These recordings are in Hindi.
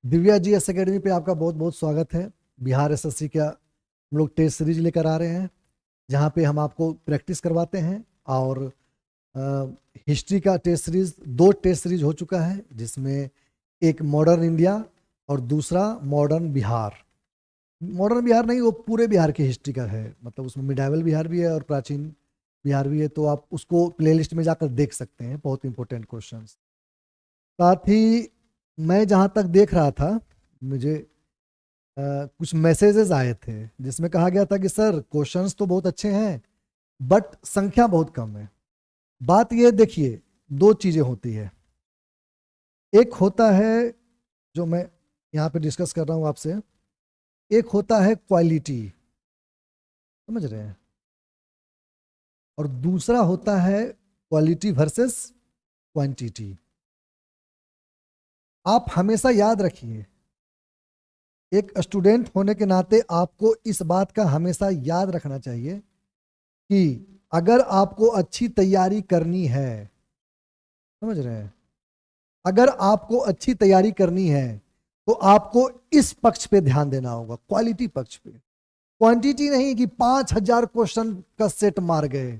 दिव्या जी एस एकेडमी पे आपका बहुत बहुत स्वागत है। बिहार एसएससी का हम लोग टेस्ट सीरीज लेकर आ रहे हैं, जहाँ पे हम आपको प्रैक्टिस करवाते हैं। और हिस्ट्री का टेस्ट सीरीज, दो टेस्ट सीरीज हो चुका है, जिसमें एक मॉडर्न इंडिया और दूसरा मॉडर्न बिहार। मॉडर्न बिहार नहीं, वो पूरे बिहार की हिस्ट्री का है, मतलब उसमें मिडाइवल बिहार भी है और प्राचीन बिहार भी है। तो आप उसको प्लेलिस्ट में जाकर देख सकते हैं, बहुत इंपॉर्टेंट क्वेश्चन। साथ ही मैं जहाँ तक देख रहा था, मुझे कुछ मैसेजेस आए थे जिसमें कहा गया था कि सर क्वेश्चंस तो बहुत अच्छे हैं बट संख्या बहुत कम है। बात ये देखिए, दो चीजें होती है। एक होता है जो मैं यहाँ पे डिस्कस कर रहा हूँ आपसे, एक होता है क्वालिटी, समझ रहे हैं, और दूसरा होता है क्वालिटी वर्सेस क्वांटिटी। आप हमेशा याद रखिए, एक स्टूडेंट होने के नाते आपको इस बात का हमेशा याद रखना चाहिए कि अगर आपको अच्छी तैयारी करनी है, समझ रहे हैं, अगर आपको अच्छी तैयारी करनी है तो आपको इस पक्ष पे ध्यान देना होगा, क्वालिटी पक्ष पे। क्वांटिटी नहीं कि 5,000 क्वेश्चन का सेट मार गए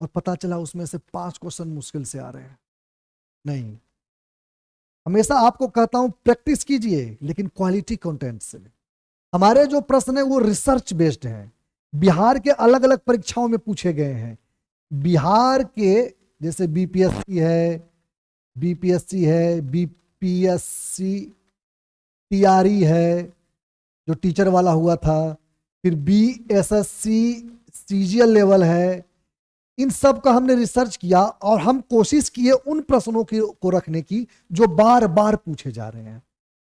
और पता चला उसमें से 5 क्वेश्चन मुश्किल से आ रहे हैं। नहीं, हमेशा आपको कहता हूं प्रैक्टिस कीजिए, लेकिन क्वालिटी कंटेंट से। हमारे जो प्रश्न है वो रिसर्च बेस्ड हैं, बिहार के अलग अलग परीक्षाओं में पूछे गए हैं। बिहार के जैसे बीपीएससी है, बीपीएससी, टीआरई है जो टीचर वाला हुआ था, फिर बीएसएससी सीजीएल लेवल है। इन सब का हमने रिसर्च किया और हम कोशिश किए उन प्रश्नों को रखने की जो बार बार पूछे जा रहे हैं।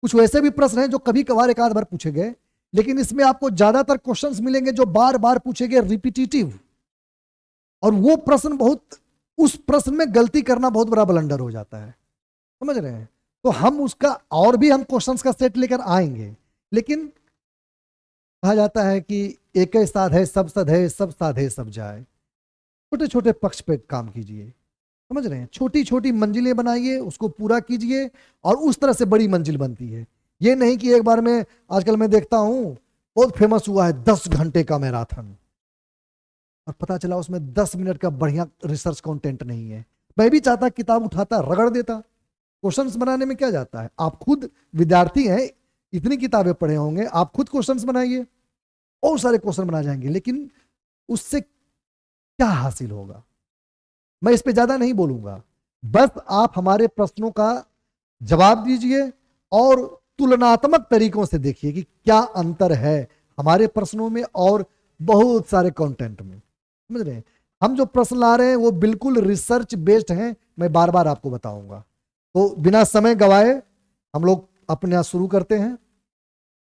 कुछ वैसे भी प्रश्न हैं जो कभी कभार एक आध बार पूछे गए, लेकिन इसमें आपको ज्यादातर क्वेश्चंस मिलेंगे जो बार बार पूछे गए, रिपीटिटिव। और वो प्रश्न बहुत, उस प्रश्न में गलती करना बहुत बड़ा ब्लंडर हो जाता है, समझ रहे हैं। तो हम उसका और भी हम क्वेश्चंस का सेट लेकर आएंगे, लेकिन कहा जाता है कि एक ही साध है सब साधे सब जाए। छोटे छोटे पक्ष पे काम कीजिए, समझ रहे हैं, छोटी छोटी मंजिलें बनाइए, उसको पूरा कीजिए और उस तरह से बड़ी मंजिल बनती है। ये नहीं कि एक बार में, आजकल मैं देखता हूं बहुत फेमस हुआ है 10 घंटे का मैराथन, और पता चला उसमें 10 मिनट का बढ़िया रिसर्च कंटेंट नहीं है। मैं भी चाहता किताब उठाता रगड़ देता, क्वेश्चंस बनाने में क्या जाता है। आप खुद विद्यार्थी हैं, इतनी किताबें पढ़े होंगे, आप खुद क्वेश्चंस बनाइए, बहुत सारे क्वेश्चन बना जाएंगे, लेकिन उससे क्या हासिल होगा। मैं इस पे ज्यादा नहीं बोलूंगा, बस आप हमारे प्रश्नों का जवाब दीजिए और तुलनात्मक तरीकों से देखिए कि क्या अंतर है हमारे प्रश्नों में और बहुत सारे कंटेंट में, समझ रहे हैं। हम जो प्रश्न ला रहे हैं वो बिल्कुल रिसर्च बेस्ड हैं, मैं बार बार आपको बताऊंगा। तो बिना समय गवाए हम लोग अपने यहाँ शुरू करते हैं,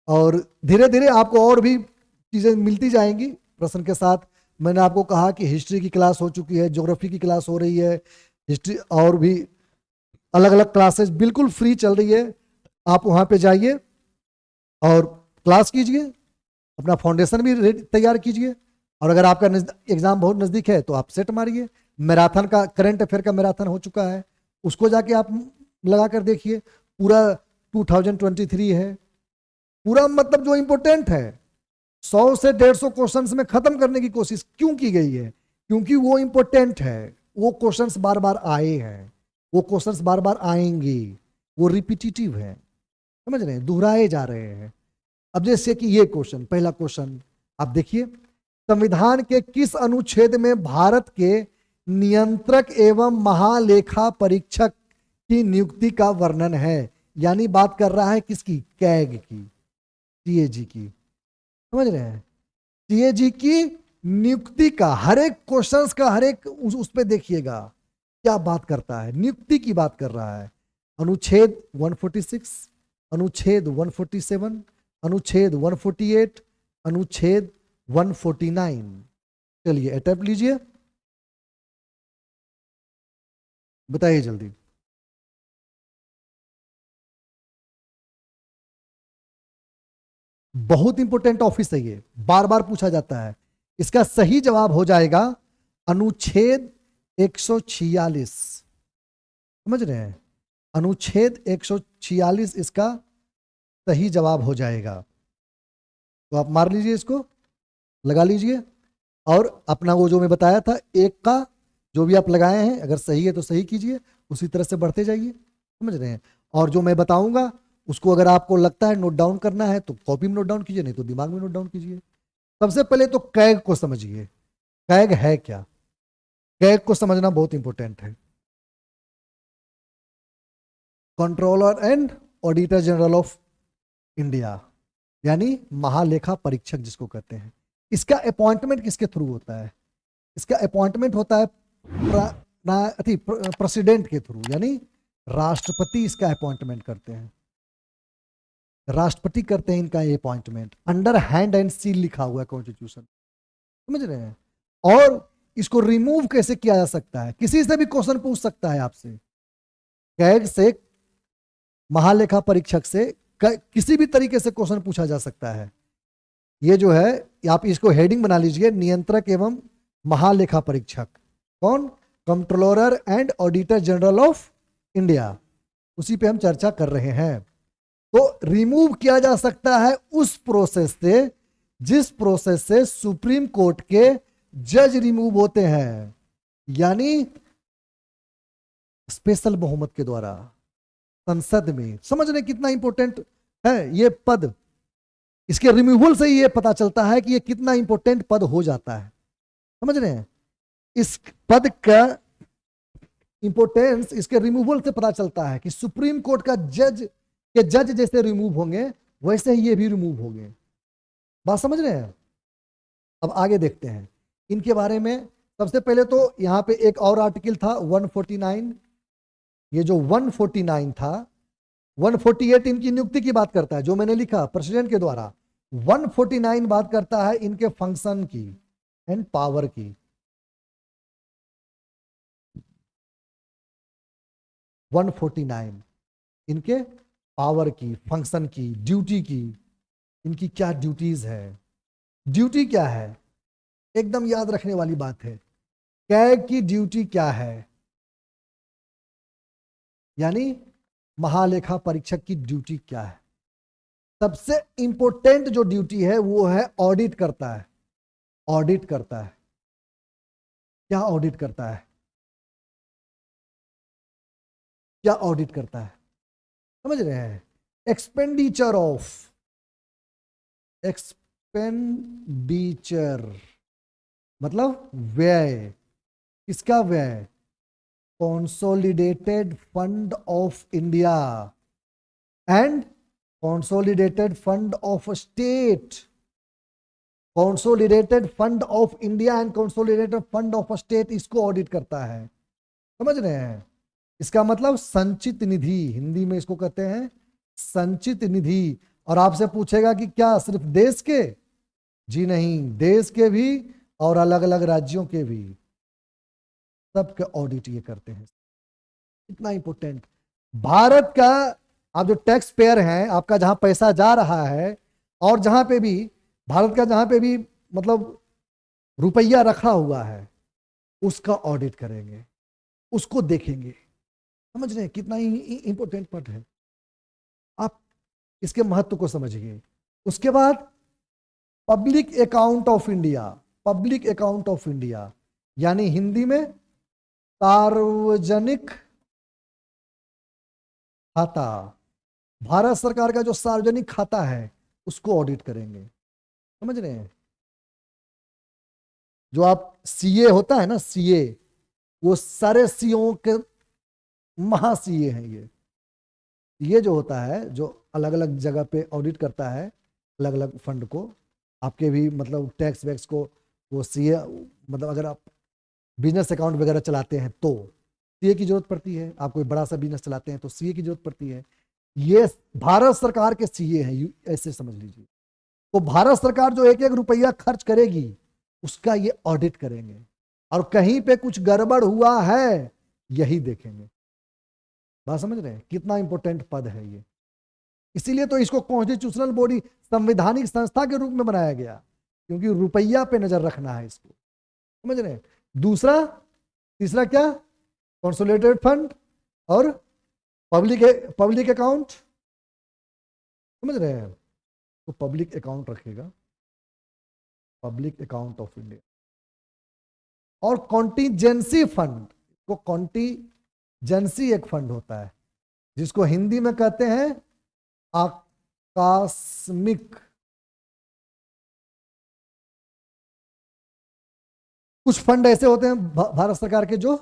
और धीरे धीरे आपको और भी चीजें मिलती जाएंगी प्रश्न के साथ। मैंने आपको कहा कि हिस्ट्री की क्लास हो चुकी है, ज्योग्राफी की क्लास हो रही है, हिस्ट्री और भी अलग अलग क्लासेस बिल्कुल फ्री चल रही है। आप वहां पे जाइए और क्लास कीजिए, अपना फाउंडेशन भी तैयार कीजिए, और अगर आपका एग्जाम बहुत नजदीक है तो आप सेट मारिए। मैराथन का, करंट अफेयर का मैराथन हो चुका है, उसको जाके आप लगा कर देखिए। पूरा 2023 है, पूरा मतलब जो इंपॉर्टेंट है 100 से 150 क्वेश्चंस में खत्म करने की कोशिश क्यों की गई है, क्योंकि वो इंपॉर्टेंट है। वो क्वेश्चंस बार बार आए हैं, वो क्वेश्चंस बार बार आएंगे, वो रिपीटिटिव है, समझ रहे हैं, दोहराए जा रहे हैं। अब जैसे कि ये क्वेश्चन, पहला क्वेश्चन आप देखिए, संविधान के किस अनुच्छेद में भारत के नियंत्रक एवं महालेखा परीक्षक की नियुक्ति का वर्णन है। यानी बात कर रहा है किसकी, कैग की, सीएजी की, समझ रहे हैं, सीएजी की नियुक्ति का। हर एक क्वेश्चंस का हर एक उस पे देखिएगा क्या बात करता है, नियुक्ति की बात कर रहा है। अनुच्छेद 146, अनुच्छेद 147, अनुच्छेद 148, अनुच्छेद 149। चलिए अटेम्प्ट लीजिए, बताइए जल्दी। बहुत इंपॉर्टेंट ऑफिस है ये, बार बार पूछा जाता है। इसका सही जवाब हो जाएगा अनुच्छेद 146, समझ रहे हैं, अनुच्छेद 146 इसका सही जवाब हो जाएगा। तो आप मार लीजिए, इसको लगा लीजिए, और अपना वो जो मैं बताया था एक का जो भी आप लगाए हैं, अगर सही है तो सही कीजिए, उसी तरह से बढ़ते जाइए, समझ रहे हैं। और जो मैं बताऊंगा उसको अगर आपको लगता है नोट डाउन करना है तो कॉपी में नोट डाउन कीजिए, नहीं तो दिमाग में नोट डाउन कीजिए। सबसे पहले तो कैग को समझिए, कैग है क्या, कैग को समझना बहुत इंपॉर्टेंट है। Controller and auditor general of India, यानी महालेखा परीक्षक जिसको कहते हैं। इसका अपॉइंटमेंट किसके थ्रू होता है? इसका अपॉइंटमेंट होता है प्रेसिडेंट के थ्रू, यानी राष्ट्रपति इसका अपॉइंटमेंट करते हैं, राष्ट्रपति करते हैं इनका ये appointment, under hand and seal लिखा हुआ है कॉन्स्टिट्यूशन, समझ रहे हैं। और इसको रिमूव कैसे किया जा सकता है? किसी से भी क्वेश्चन पूछ सकता है आपसे, कैग से, महालेखा परीक्षक से किसी भी तरीके से क्वेश्चन पूछा जा सकता है। ये जो है आप इसको हेडिंग बना लीजिए, नियंत्रक एवं महालेखा परीक्षक कौन? Controller and auditor general of India, उसी पे हम चर्चा कर रहे हैं। तो रिमूव किया जा सकता है उस प्रोसेस से जिस प्रोसेस से सुप्रीम कोर्ट के जज रिमूव होते हैं, यानी स्पेशल बहुमत के द्वारा संसद में। समझ रहे कितना इंपॉर्टेंट है ये पद? इसके रिमूवल से ही ये पता चलता है कि ये कितना इंपॉर्टेंट पद हो जाता है, समझ रहे हैं। इस पद का इंपॉर्टेंस इसके रिमूवल से पता चलता है कि सुप्रीम कोर्ट का जज के जज जैसे रिमूव होंगे वैसे ही ये भी रिमूव होंगे। बात समझ रहे हैं? अब आगे देखते हैं इनके बारे में। सबसे पहले तो यहां पे एक और आर्टिकल था 149, ये जो 149 था, 148 इनकी नियुक्ति की बात करता है, जो मैंने लिखा प्रेसिडेंट के द्वारा। 149 बात करता है इनके फंक्शन की एंड पावर की। 149 इनके पावर की, फंक्शन की, ड्यूटी की, इनकी क्या ड्यूटीज है। ड्यूटी क्या है? एकदम याद रखने वाली बात है, कैग की ड्यूटी क्या है, यानी महालेखा परीक्षक की ड्यूटी क्या है। सबसे इंपॉर्टेंट जो ड्यूटी है वो है ऑडिट करता है। ऑडिट करता है, क्या ऑडिट करता है? क्या ऑडिट करता है? समझ रहे हैं? एक्सपेंडिचर ऑफ, एक्सपेंडिचर मतलब व्यय। किसका व्यय? Consolidated fund of India and consolidated fund of state. Consolidated fund of India and consolidated fund of state, इसको ऑडिट करता है। समझ रहे हैं? इसका मतलब संचित निधि, हिंदी में इसको कहते हैं संचित निधि। और आपसे पूछेगा कि क्या सिर्फ देश के? जी नहीं, देश के भी और अलग अलग राज्यों के भी, सबके ऑडिट ये करते हैं। इतना इंपॉर्टेंट भारत का, आप जो टैक्स पेयर हैं, आपका जहां पैसा जा रहा है और जहां पे भी भारत का जहां पे भी मतलब रुपया रखा हुआ है, उसका ऑडिट करेंगे, उसको देखेंगे। समझ रहे हैं कितना इंपॉर्टेंट पार्ट है? आप इसके महत्व को समझिए। उसके बाद public account of India. Public account of India यानी हिंदी में सार्वजनिक खाता। भारत सरकार का जो सार्वजनिक खाता है उसको ऑडिट करेंगे। समझ रहे हैं? जो आप सीए होता है ना, सीए, वो सारे सीओ के महासीए हैं। ये जो होता है, जो अलग अलग जगह पे ऑडिट करता है अलग अलग फंड को, आपके भी मतलब टैक्स वैक्स को, वो सीए, मतलब अगर आप बिजनेस अकाउंट वगैरह चलाते हैं तो सीए की जरूरत पड़ती है। आप कोई बड़ा सा बिजनेस चलाते हैं तो सीए की जरूरत पड़ती है। ये भारत सरकार के सीए हैं, ऐसे समझ लीजिए। तो भारत सरकार जो एक एक रुपया खर्च करेगी उसका ये ऑडिट करेंगे, और कहीं पे कुछ गड़बड़ हुआ है यही देखेंगे। बात समझ रहे हैं? कितना इंपॉर्टेंट पद है ये। इसीलिए तो इसको कॉन्स्टिट्यूशनल बॉडी, संवैधानिक संस्था के रूप में बनाया गया, क्योंकि रुपया पे नजर रखना है इसको। समझ रहे हैं? दूसरा, तीसरा क्या? कंसोलिडेटेड फंड और पब्लिक अकाउंट समझ रहे हैं? तो पब्लिक अकाउंट रखेगा, पब्लिक अकाउंट ऑफ इंडिया। और कॉन्टीजेंसी फंड, को कॉन्टीजेंसी एक फंड होता है जिसको हिंदी में कहते हैं आकस्मिक। कुछ फंड ऐसे होते हैं भारत सरकार के जो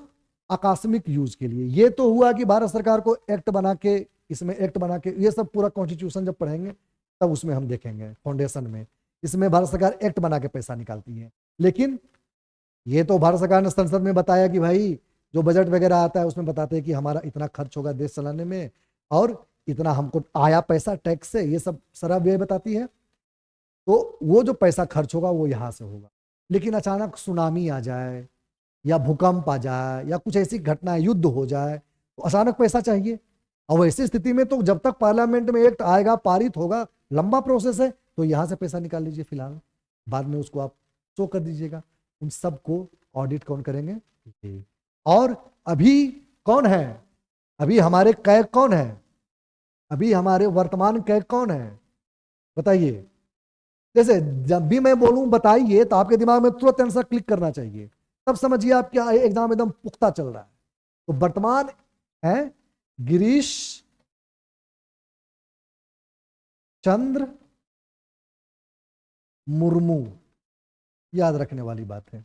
आकस्मिक यूज के लिए। ये तो हुआ कि भारत सरकार को एक्ट बना के, इसमें एक्ट बना के, ये सब पूरा कॉन्स्टिट्यूशन जब पढ़ेंगे तब उसमें हम देखेंगे फाउंडेशन में। इसमें भारत सरकार एक्ट बना के पैसा निकालती है। लेकिन ये तो भारत सरकार ने संसद में बताया कि भाई जो बजट वगैरह आता है उसमें बताते हैं कि हमारा इतना खर्च होगा देश चलाने में और इतना हमको आया पैसा टैक्स से, ये सब सारा व्यय बताती है। तो वो जो पैसा खर्च होगा वो यहाँ से होगा। लेकिन अचानक सुनामी आ जाए या भूकंप आ जाए या कुछ ऐसी घटनाएं, युद्ध हो जाए, तो अचानक पैसा चाहिए। और वैसी स्थिति में तो जब तक पार्लियामेंट में एक्ट आएगा, पारित होगा, लंबा प्रोसेस है, तो यहाँ से पैसा निकाल लीजिए फिलहाल, बाद में उसको आप शो कर दीजिएगा। उन सबको ऑडिट कौन करेंगे? और अभी कौन है? अभी हमारे कैग कौन है? अभी हमारे वर्तमान कैग कौन है? बताइए। जैसे जब भी मैं बोलूं बताइए तो आपके दिमाग में तुरंत आंसर क्लिक करना चाहिए, तब समझिए आप क्या एग्जाम एकदम पुख्ता चल रहा है। तो वर्तमान है गिरीश चंद्र मुर्मू, याद रखने वाली बात है।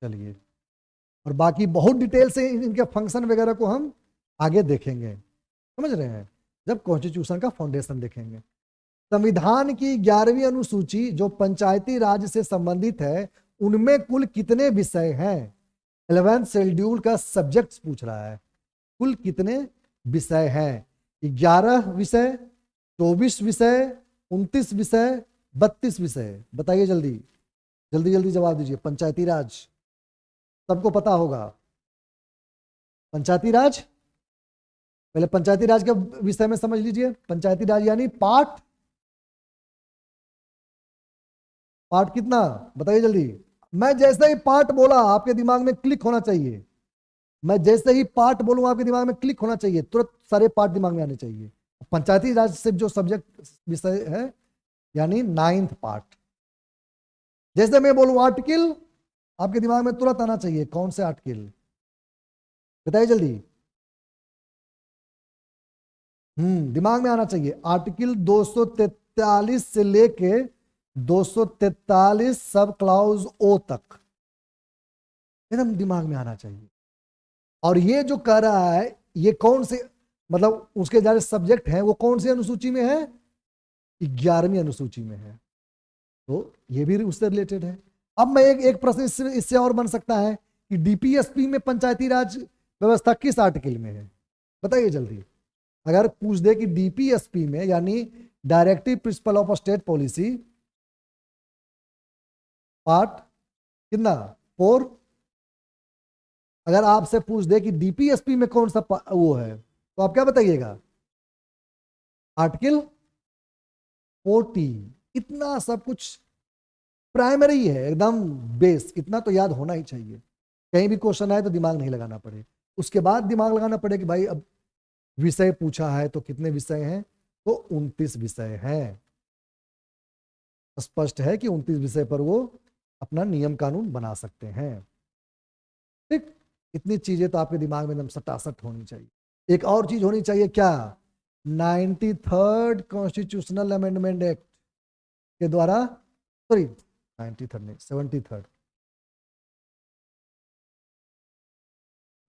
चलिए, और बाकी बहुत डिटेल से इनके फंक्शन वगैरह को हम आगे देखेंगे, समझ रहे हैं, जब कॉन्स्टिट्यूशन का फाउंडेशन देखेंगे। संविधान की 11वीं अनुसूची जो पंचायती राज से संबंधित है, उनमें कुल कितने विषय हैं? 11th शेड्यूल का सब्जेक्ट पूछ रहा है, कुल कितने विषय हैं? 11 विषय, 24 विषय, 29 विषय, 32 विषय? बताइए जल्दी जल्दी जल्दी जवाब दीजिए। पंचायती राज सबको पता होगा। पंचायती राज, पहले पंचायती राज के विषय में समझ लीजिए। पंचायती राज यानी पार्ट कितना? बताइए जल्दी। मैं जैसे ही पार्ट बोला आपके दिमाग में क्लिक होना चाहिए। मैं जैसे ही पार्ट बोलूंगा आपके दिमाग में क्लिक होना चाहिए, तुरंत सारे पार्ट दिमाग में आने चाहिए। पंचायती राज से जो सब्जेक्ट विषय है यानी 9th पार्ट। जैसे मैं बोलूं आर्टिकल, आपके दिमाग में तुरंत आना चाहिए कौन से आर्टिकल? बताइए जल्दी। दिमाग में आना चाहिए। आर्टिकल 243 से लेके 243 सब क्लाउज ओ तक एकदम दिमाग में आना चाहिए। और ये जो कह रहा है ये कौन से, मतलब उसके जो सब्जेक्ट हैं वो कौन सी अनुसूची में है? 11वीं अनुसूची में है। तो ये भी उससे रिलेटेड है। अब मैं एक प्रश्न इससे और बन सकता है कि डीपीएसपी में पंचायती राज व्यवस्था किस आर्टिकल में है? बताइए जल्दी। अगर पूछ दे कि डीपीएसपी में यानी directive principle of state policy, part कितना? 4। अगर आपसे पूछ दे कि डीपीएसपी में कौन सा वो है, तो आप क्या बताइएगा? आर्टिकल 40। इतना सब कुछ प्राइमरी है, एकदम बेस, इतना तो याद होना ही चाहिए। कहीं भी क्वेश्चन आए तो दिमाग नहीं लगाना पड़े। उसके बाद दिमाग लगाना पड़े कि भाई अब विषय पूछा है तो कितने विषय हैं? तो 29 विषय हैं। स्पष्ट है कि 29 विषय पर वो अपना नियम कानून बना सकते हैं। ठीक, इतनी चीजें तो आपके दिमाग में एकदम सटासट होनी चाहिए। एक और चीज होनी चाहिए, क्या? 93rd कॉन्स्टिट्यूशनल अमेंडमेंट एक्ट के द्वारा, सॉरी 93rd नहीं, 73rd,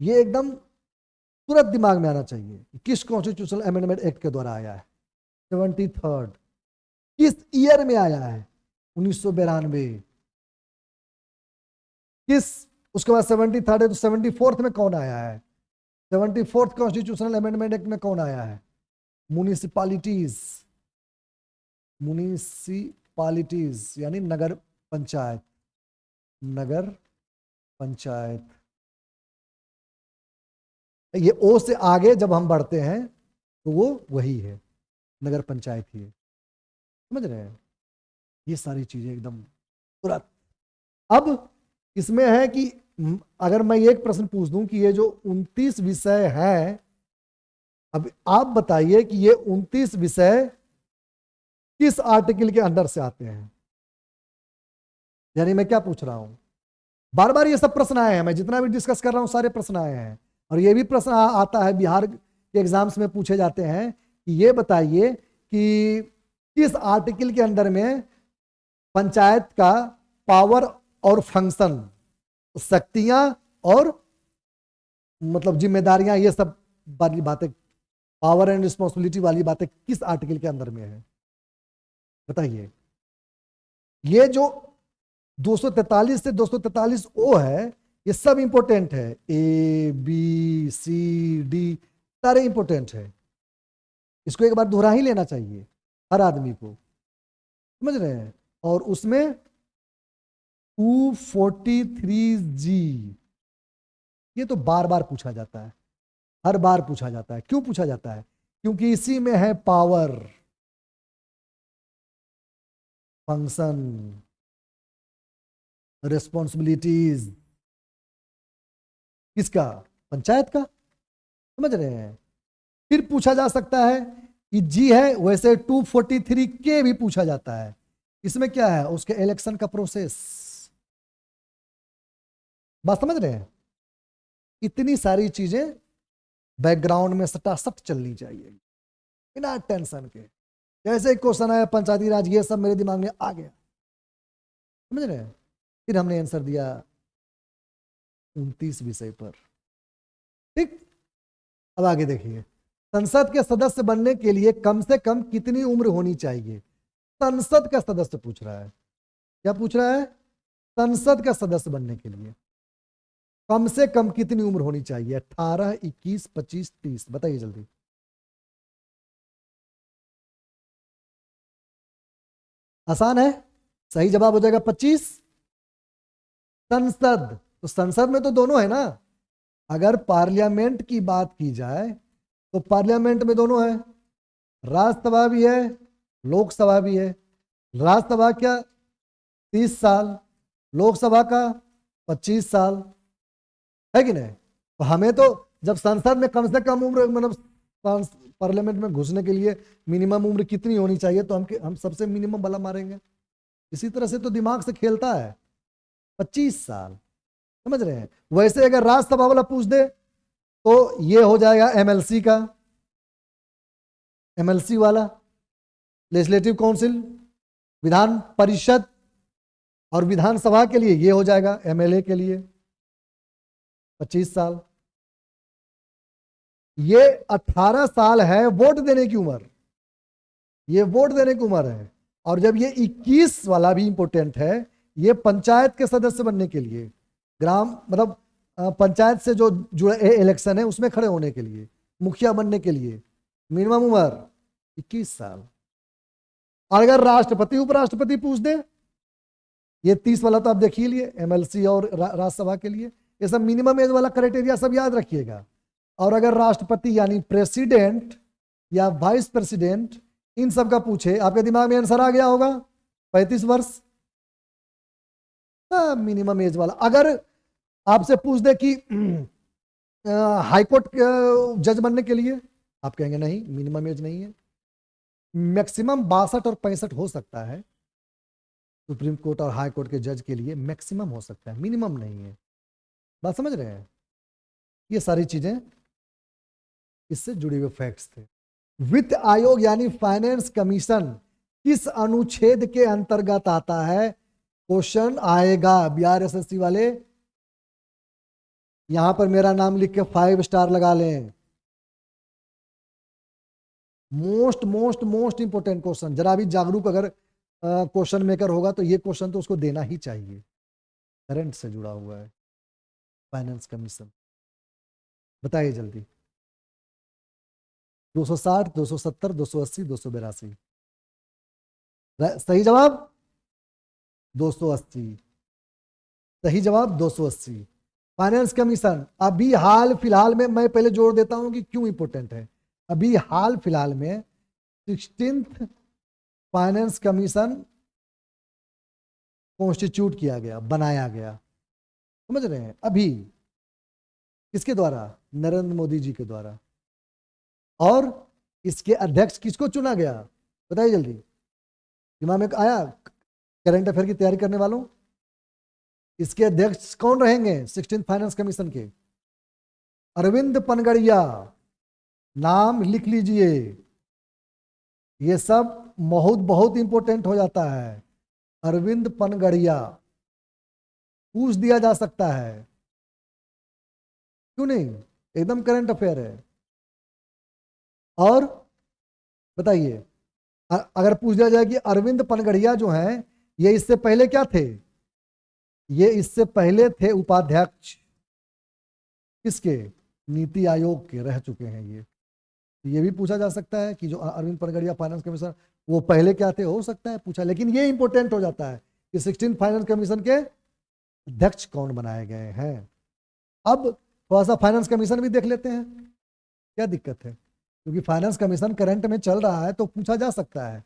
ये एकदम तुरंत दिमाग में आना चाहिए। किस कॉन्स्टिट्यूशनल अमेंडमेंट एक्ट के द्वारा आया है? 73rd। किस ईयर में आया है? 1992। किस, उसके बाद 73rd है तो 74th में कौन आया है? 74th कॉन्स्टिट्यूशनल अमेंडमेंट एक्ट में कौन आया है? म्युनिसिपैलिटीज, म्युनिसिपैलिटीज यानी नगर पंचायत, नगर पंचायत। ये ओ से आगे जब हम बढ़ते हैं तो वो वही है, नगर पंचायत ही है। समझ रहे हैं? ये सारी चीजें एकदम तुरंत। अब इसमें है कि अगर मैं एक प्रश्न पूछ दूं कि ये जो 29 विषय हैं, अब आप बताइए कि ये 29 विषय किस आर्टिकल के अंडर से आते हैं? यानी मैं क्या पूछ रहा हूं, बार बार ये सब प्रश्न आए हैं, मैं जितना भी डिस्कस कर रहा हूं सारे प्रश्न आए हैं, और ये भी प्रश्न आता है बिहार के एग्जाम्स में पूछे जाते हैं कि ये बताइए कि किस आर्टिकल के अंदर में पंचायत का पावर और फंक्शन, शक्तियां और मतलब जिम्मेदारियां, ये सब वाली बातें, पावर एंड रिस्पॉन्सिबिलिटी वाली बातें किस आर्टिकल के अंदर में है? बताइए। ये जो 243 से 243 ओ है, ये सब इंपॉर्टेंट है, ए बी सी डी सारे इंपॉर्टेंट है। इसको एक बार दोहरा ही लेना चाहिए हर आदमी को, समझ रहे हैं? और उसमें 243G, ये तो बार बार पूछा जाता है, हर बार पूछा जाता है। क्यों पूछा जाता है? क्योंकि इसी में है पावर, फंक्शन, रिस्पॉन्सिबिलिटीज, किसका? पंचायत का, समझ रहे हैं? फिर पूछा जा सकता है कि जी है, वैसे 243K भी पूछा जाता है। इसमें क्या है? उसके इलेक्शन का प्रोसेस। बात समझ रहे हैं? इतनी सारी चीजें बैकग्राउंड में सटासट चलनी चाहिए बिना टेंशन के। जैसे क्वेश्चन आया पंचायती राज, ये सब मेरे दिमाग में आ गया, समझ रहे हैं? फिर हमने आंसर दिया 29 विषय पर। ठीक, अब आगे देखिए, संसद के सदस्य बनने के लिए कम से कम कितनी उम्र होनी चाहिए? संसद का सदस्य पूछ रहा है। क्या पूछ रहा है? संसद का सदस्य बनने के लिए कम से कम कितनी उम्र होनी चाहिए? 18, 21, 25, 30, बताइए जल्दी। आसान है, सही जवाब हो जाएगा 25। संसद, तो संसद में तो दोनों है ना। अगर पार्लियामेंट की बात की जाए तो पार्लियामेंट में दोनों है, राज्यसभा भी है, लोकसभा भी है। राज्यसभा क्या 30 साल, लोकसभा का 25 साल, है कि नहीं? तो हमें तो जब संसद में कम से कम उम्र, मतलब पार्लियामेंट में घुसने के लिए मिनिमम उम्र कितनी होनी चाहिए, तो हम सबसे मिनिमम वाला मारेंगे। इसी तरह से तो दिमाग से खेलता है, 25 साल, समझ रहे हैं? वैसे अगर राज्यसभा वाला पूछ दे तो ये हो जाएगा एमएलसी का, एमएलसी वाला, लेजिस्लेटिव काउंसिल, विधान परिषद, और विधानसभा के लिए ये हो जाएगा एमएलए के लिए 25 साल। ये 18 साल है वोट देने की उम्र, ये वोट देने की उम्र है। और जब ये 21 वाला भी इंपॉर्टेंट है, ये पंचायत के सदस्य बनने के लिए, ग्राम मतलब पंचायत से जो जुड़े इलेक्शन है उसमें खड़े होने के लिए, मुखिया बनने के लिए मिनिमम उम्र 21 साल। और अगर राष्ट्रपति उपराष्ट्रपति पूछ दे, ये 30 वाला तो आप देख ही लिए, एमएलसी और राज्यसभा के लिए, ये सब मिनिमम एज वाला क्राइटेरिया सब याद रखिएगा। और अगर राष्ट्रपति यानी प्रेसिडेंट या वाइस प्रेसिडेंट, इन सब का पूछे, आपके दिमाग में आंसर आ गया होगा 35 वर्ष, मिनिमम एज वाला। अगर आपसे पूछ दे कि हाईकोर्ट जज बनने के लिए, आप कहेंगे नहीं, मिनिमम एज नहीं है, मैक्सिमम 62 और 65 हो सकता है। सुप्रीम कोर्ट और हाई कोर्ट के जज के लिए मैक्सिमम हो सकता है, मिनिमम नहीं है। बात समझ रहे हैं? ये सारी चीजें इससे जुड़े हुए फैक्ट्स थे। वित्त आयोग यानी फाइनेंस कमीशन किस अनुच्छेद के अंतर्गत आता है? क्वेश्चन आएगा बिहार एसएससी वाले, यहां पर मेरा नाम लिख के 5 स्टार लगा लें। Most most most important question, जरा भी जागरूक अगर क्वेश्चन मेकर होगा तो ये क्वेश्चन तो उसको देना ही चाहिए, करंट से जुड़ा हुआ है। फाइनेंस कमीशन, बताइए जल्दी। 260, 270, 280, 282। सही जवाब 280, सही जवाब 280। फाइनेंस कमीशन अभी हाल फिलहाल में, मैं पहले जोड़ देता हूं कि क्यों इंपोर्टेंट है। अभी हाल फिलहाल में 16th फाइनेंस कमीशन कॉन्स्टिट्यूट किया गया, बनाया गया, समझ रहे हैं? अभी किसके द्वारा? नरेंद्र मोदी जी के द्वारा। और इसके अध्यक्ष किसको चुना गया, बताइए जल्दी। दिमाग में आया करंट अफेयर की तैयारी करने वालों? इसके अध्यक्ष कौन रहेंगे 16th फाइनेंस कमीशन के? अरविंद पनगड़िया, नाम लिख लीजिए। ये सब बहुत बहुत इंपॉर्टेंट हो जाता है। अरविंद पनगड़िया पूछ दिया जा सकता है, क्यों नहीं, एकदम करंट अफेयर है। और बताइए, अगर पूछ दिया जाए कि अरविंद पनगड़िया जो हैं, ये इससे पहले क्या थे? ये इससे पहले थे उपाध्यक्ष किसके? नीति आयोग के रह चुके हैं ये भी पूछा जा सकता है कि जो अरविंद पनगड़िया फाइनेंस कमीशन, वो पहले क्या थे, हो सकता है पूछा। लेकिन ये इंपॉर्टेंट हो जाता है कि 16th फाइनेंस कमीशन के अध्यक्ष कौन बनाए गए हैं। अब थोड़ा सा फाइनेंस कमीशन भी देख लेते हैं, क्या दिक्कत है, क्योंकि फाइनेंस कमीशन करंट में चल रहा है तो पूछा जा सकता है।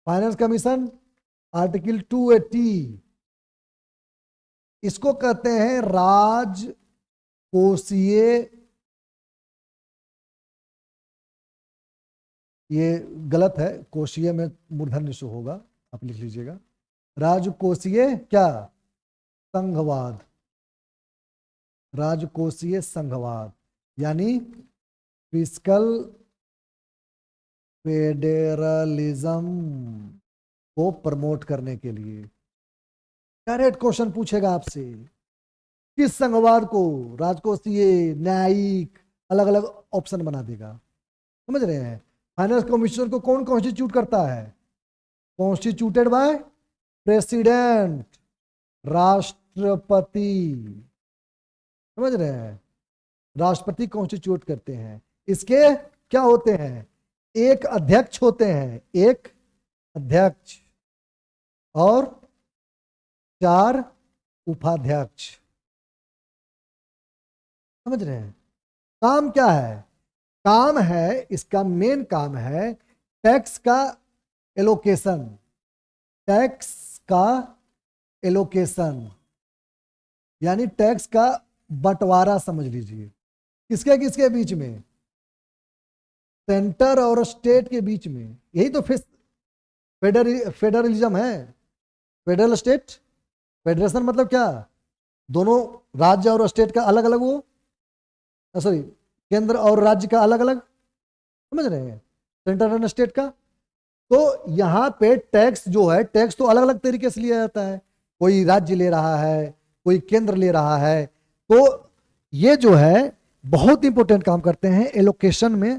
फाइनेंस कमीशन आर्टिकल 280, इसको कहते हैं राजकोषीय, ये गलत है, कोषीय में मूर्धन्य शो होगा, आप लिख लीजिएगा। राजकोषीय क्या? संघवाद, राजकोषीय संघवाद, यानी फिस्कल फेडरलिज्म को प्रमोट करने के लिए। डायरेक्ट क्वेश्चन पूछेगा आपसे, किस संघवाद को? राजकोषीय, न्यायिक, अलग अलग ऑप्शन बना देगा, समझ रहे हैं। फाइनेंस कमीशन को कौन कॉन्स्टिट्यूट करता है? कॉन्स्टिट्यूटेड बाय प्रेसिडेंट, राष्ट्रपति, समझ रहे हैं, राष्ट्रपति कॉन्स्टिट्यूट करते हैं। इसके क्या होते हैं? एक अध्यक्ष होते हैं, एक अध्यक्ष और 4 उपाध्यक्ष, समझ रहे हैं। काम क्या है? काम है, इसका मेन काम है टैक्स का एलोकेशन, टैक्स का एलोकेशन, यानी टैक्स का बंटवारा समझ लीजिए। किसके किसके बीच में? सेंटर और स्टेट के बीच में। यही तो फेडरलिज्म है, फेडरल स्टेट। फेडरेशन मतलब क्या? दोनों राज्य और स्टेट का अलग अलग, वो सॉरी, केंद्र और राज्य का अलग अलग, समझ रहे हैं, सेंटर एंड स्टेट का। तो यहां पे टैक्स जो है, टैक्स तो अलग अलग तरीके से लिया जाता है, कोई राज्य ले रहा है, कोई केंद्र ले रहा है। तो ये जो है बहुत इंपॉर्टेंट काम करते हैं एलोकेशन में।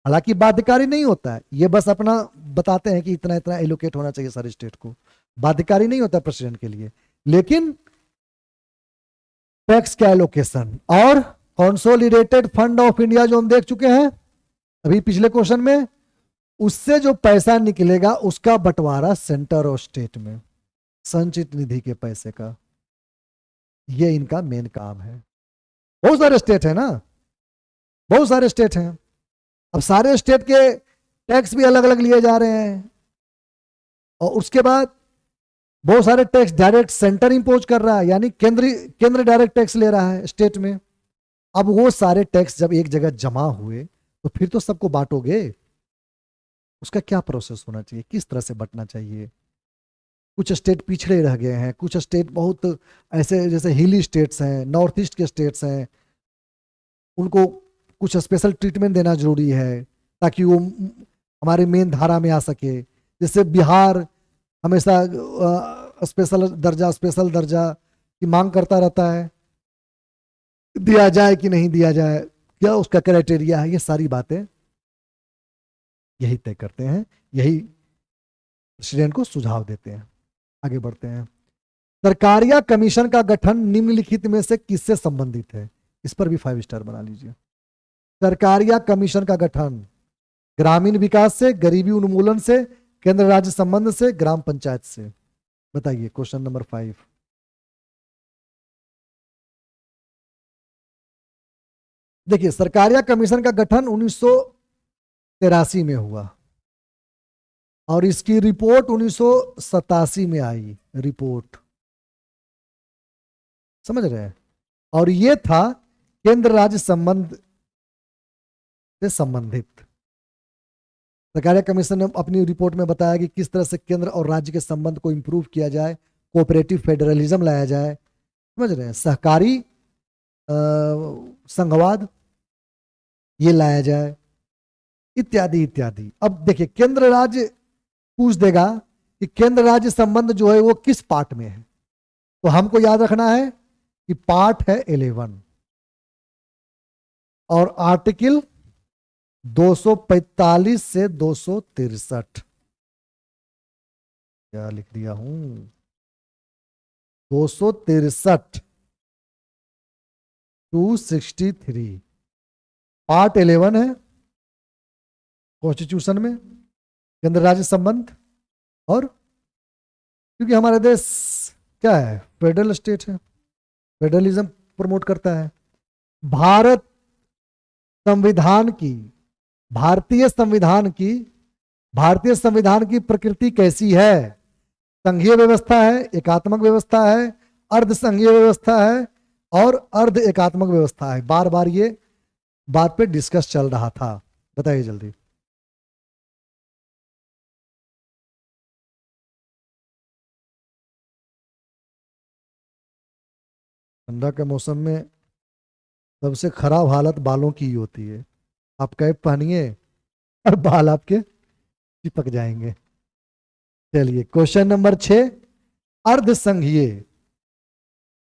हालांकि बाध्यकारी नहीं होता है, ये बस अपना बताते हैं कि इतना इतना एलोकेट होना चाहिए सारे स्टेट को, बाध्यकारी नहीं होता प्रेसिडेंट के लिए। लेकिन टैक्स का एलोकेशन और कंसोलिडेटेड फंड ऑफ इंडिया जो हम देख चुके हैं अभी पिछले क्वेश्चन में, उससे जो पैसा निकलेगा उसका बंटवारा सेंटर और स्टेट में, संचित निधि के पैसे का, ये इनका मेन काम है। बहुत सारे स्टेट है ना, बहुत सारे स्टेट हैं। अब सारे स्टेट के टैक्स भी अलग अलग लिए जा रहे हैं, और उसके बाद बहुत सारे टैक्स डायरेक्ट सेंटर इंपोज कर रहा है, यानी केंद्र डायरेक्ट टैक्स ले रहा है स्टेट में। अब वो सारे टैक्स जब एक जगह जमा हुए तो फिर तो सबको बांटोगे, उसका क्या प्रोसेस होना चाहिए, किस तरह से बंटना चाहिए। कुछ स्टेट पिछड़े रह गए हैं, कुछ स्टेट बहुत ऐसे जैसे हिली स्टेट्स हैं, नॉर्थ ईस्ट के स्टेट्स हैं, उनको कुछ स्पेशल ट्रीटमेंट देना जरूरी है ताकि वो हमारे मेन धारा में आ सके। जैसे बिहार हमेशा स्पेशल दर्जा की मांग करता रहता है, दिया जाए कि नहीं दिया जाए, क्या उसका क्राइटेरिया है, ये सारी बातें यही तय करते हैं, यही प्रेसिडेंट को सुझाव देते हैं। आगे बढ़ते हैं। सरकारिया कमीशन का गठन निम्नलिखित में से किससे संबंधित है? इस पर भी 5 स्टार बना लीजिए। सरकारिया कमीशन का गठन ग्रामीण विकास से, गरीबी उन्मूलन से, केंद्र राज्य संबंध से, ग्राम पंचायत से। बताइए क्वेश्चन नंबर 5। देखिए, सरकारिया कमीशन का गठन 1983 में हुआ और इसकी रिपोर्ट 1987 में आई, रिपोर्ट, समझ रहे हैं। और ये था केंद्र राज्य संबंध से संबंधित। सरकारिया कमीशन ने अपनी रिपोर्ट में बताया कि किस तरह से केंद्र और राज्य के संबंध को इंप्रूव किया जाए, कोऑपरेटिव फेडरलिज्म लाया जाए, समझ रहे हैं, सहकारी संघवाद ये लाया जाए, इत्यादि इत्यादि। अब देखिए केंद्र राज्य पूछ देगा कि केंद्र राज्य संबंध जो है वो किस पार्ट में है, तो हमको याद रखना है कि पार्ट है 11 और आर्टिकल 245 से 263, क्या लिख दिया हूं, 263 263 पार्ट 11 है कॉन्स्टिट्यूशन में केंद्र राज्य संबंध। और क्योंकि हमारा देश क्या है, फेडरल स्टेट है, फेडरलिज्म प्रमोट करता है। भारत संविधान की, भारतीय संविधान की प्रकृति कैसी है, संघीय व्यवस्था है, एकात्मक व्यवस्था है, अर्ध संघीय व्यवस्था है और अर्ध एकात्मक व्यवस्था है। बार बार ये बात पे डिस्कस चल रहा था, बताइए जल्दी। ठंडा के मौसम में सबसे खराब हालत बालों की ही होती है। आप कैप पहनिए और बाल आपके चिपक जाएंगे। चलिए क्वेश्चन नंबर 6, अर्ध संघीय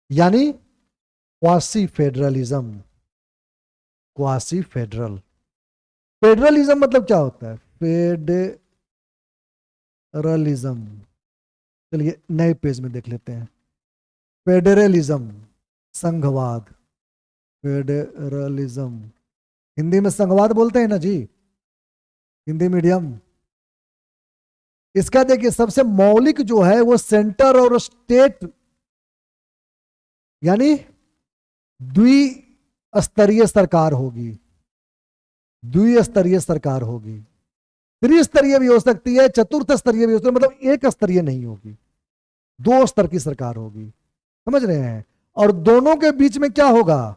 यानी quasi federalism. Quasi federal, federalism मतलब क्या होता है, फेडरलिज्म, चलिए नए पेज में देख लेते हैं। फेडरलिज्म संघवाद, फेडरलिज्म हिंदी में संघवाद बोलते हैं ना जी, हिंदी मीडियम। इसका देखिए सबसे मौलिक जो है वो सेंटर और स्टेट यानी द्विस्तरीय सरकार होगी, द्विस्तरीय सरकार होगी, त्रिस्तरीय भी हो सकती है, चतुर्थ स्तरीय भी हो सकती है, मतलब एक स्तरीय नहीं होगी, 2 स्तर की सरकार होगी, समझ रहे हैं। और दोनों के बीच में क्या होगा,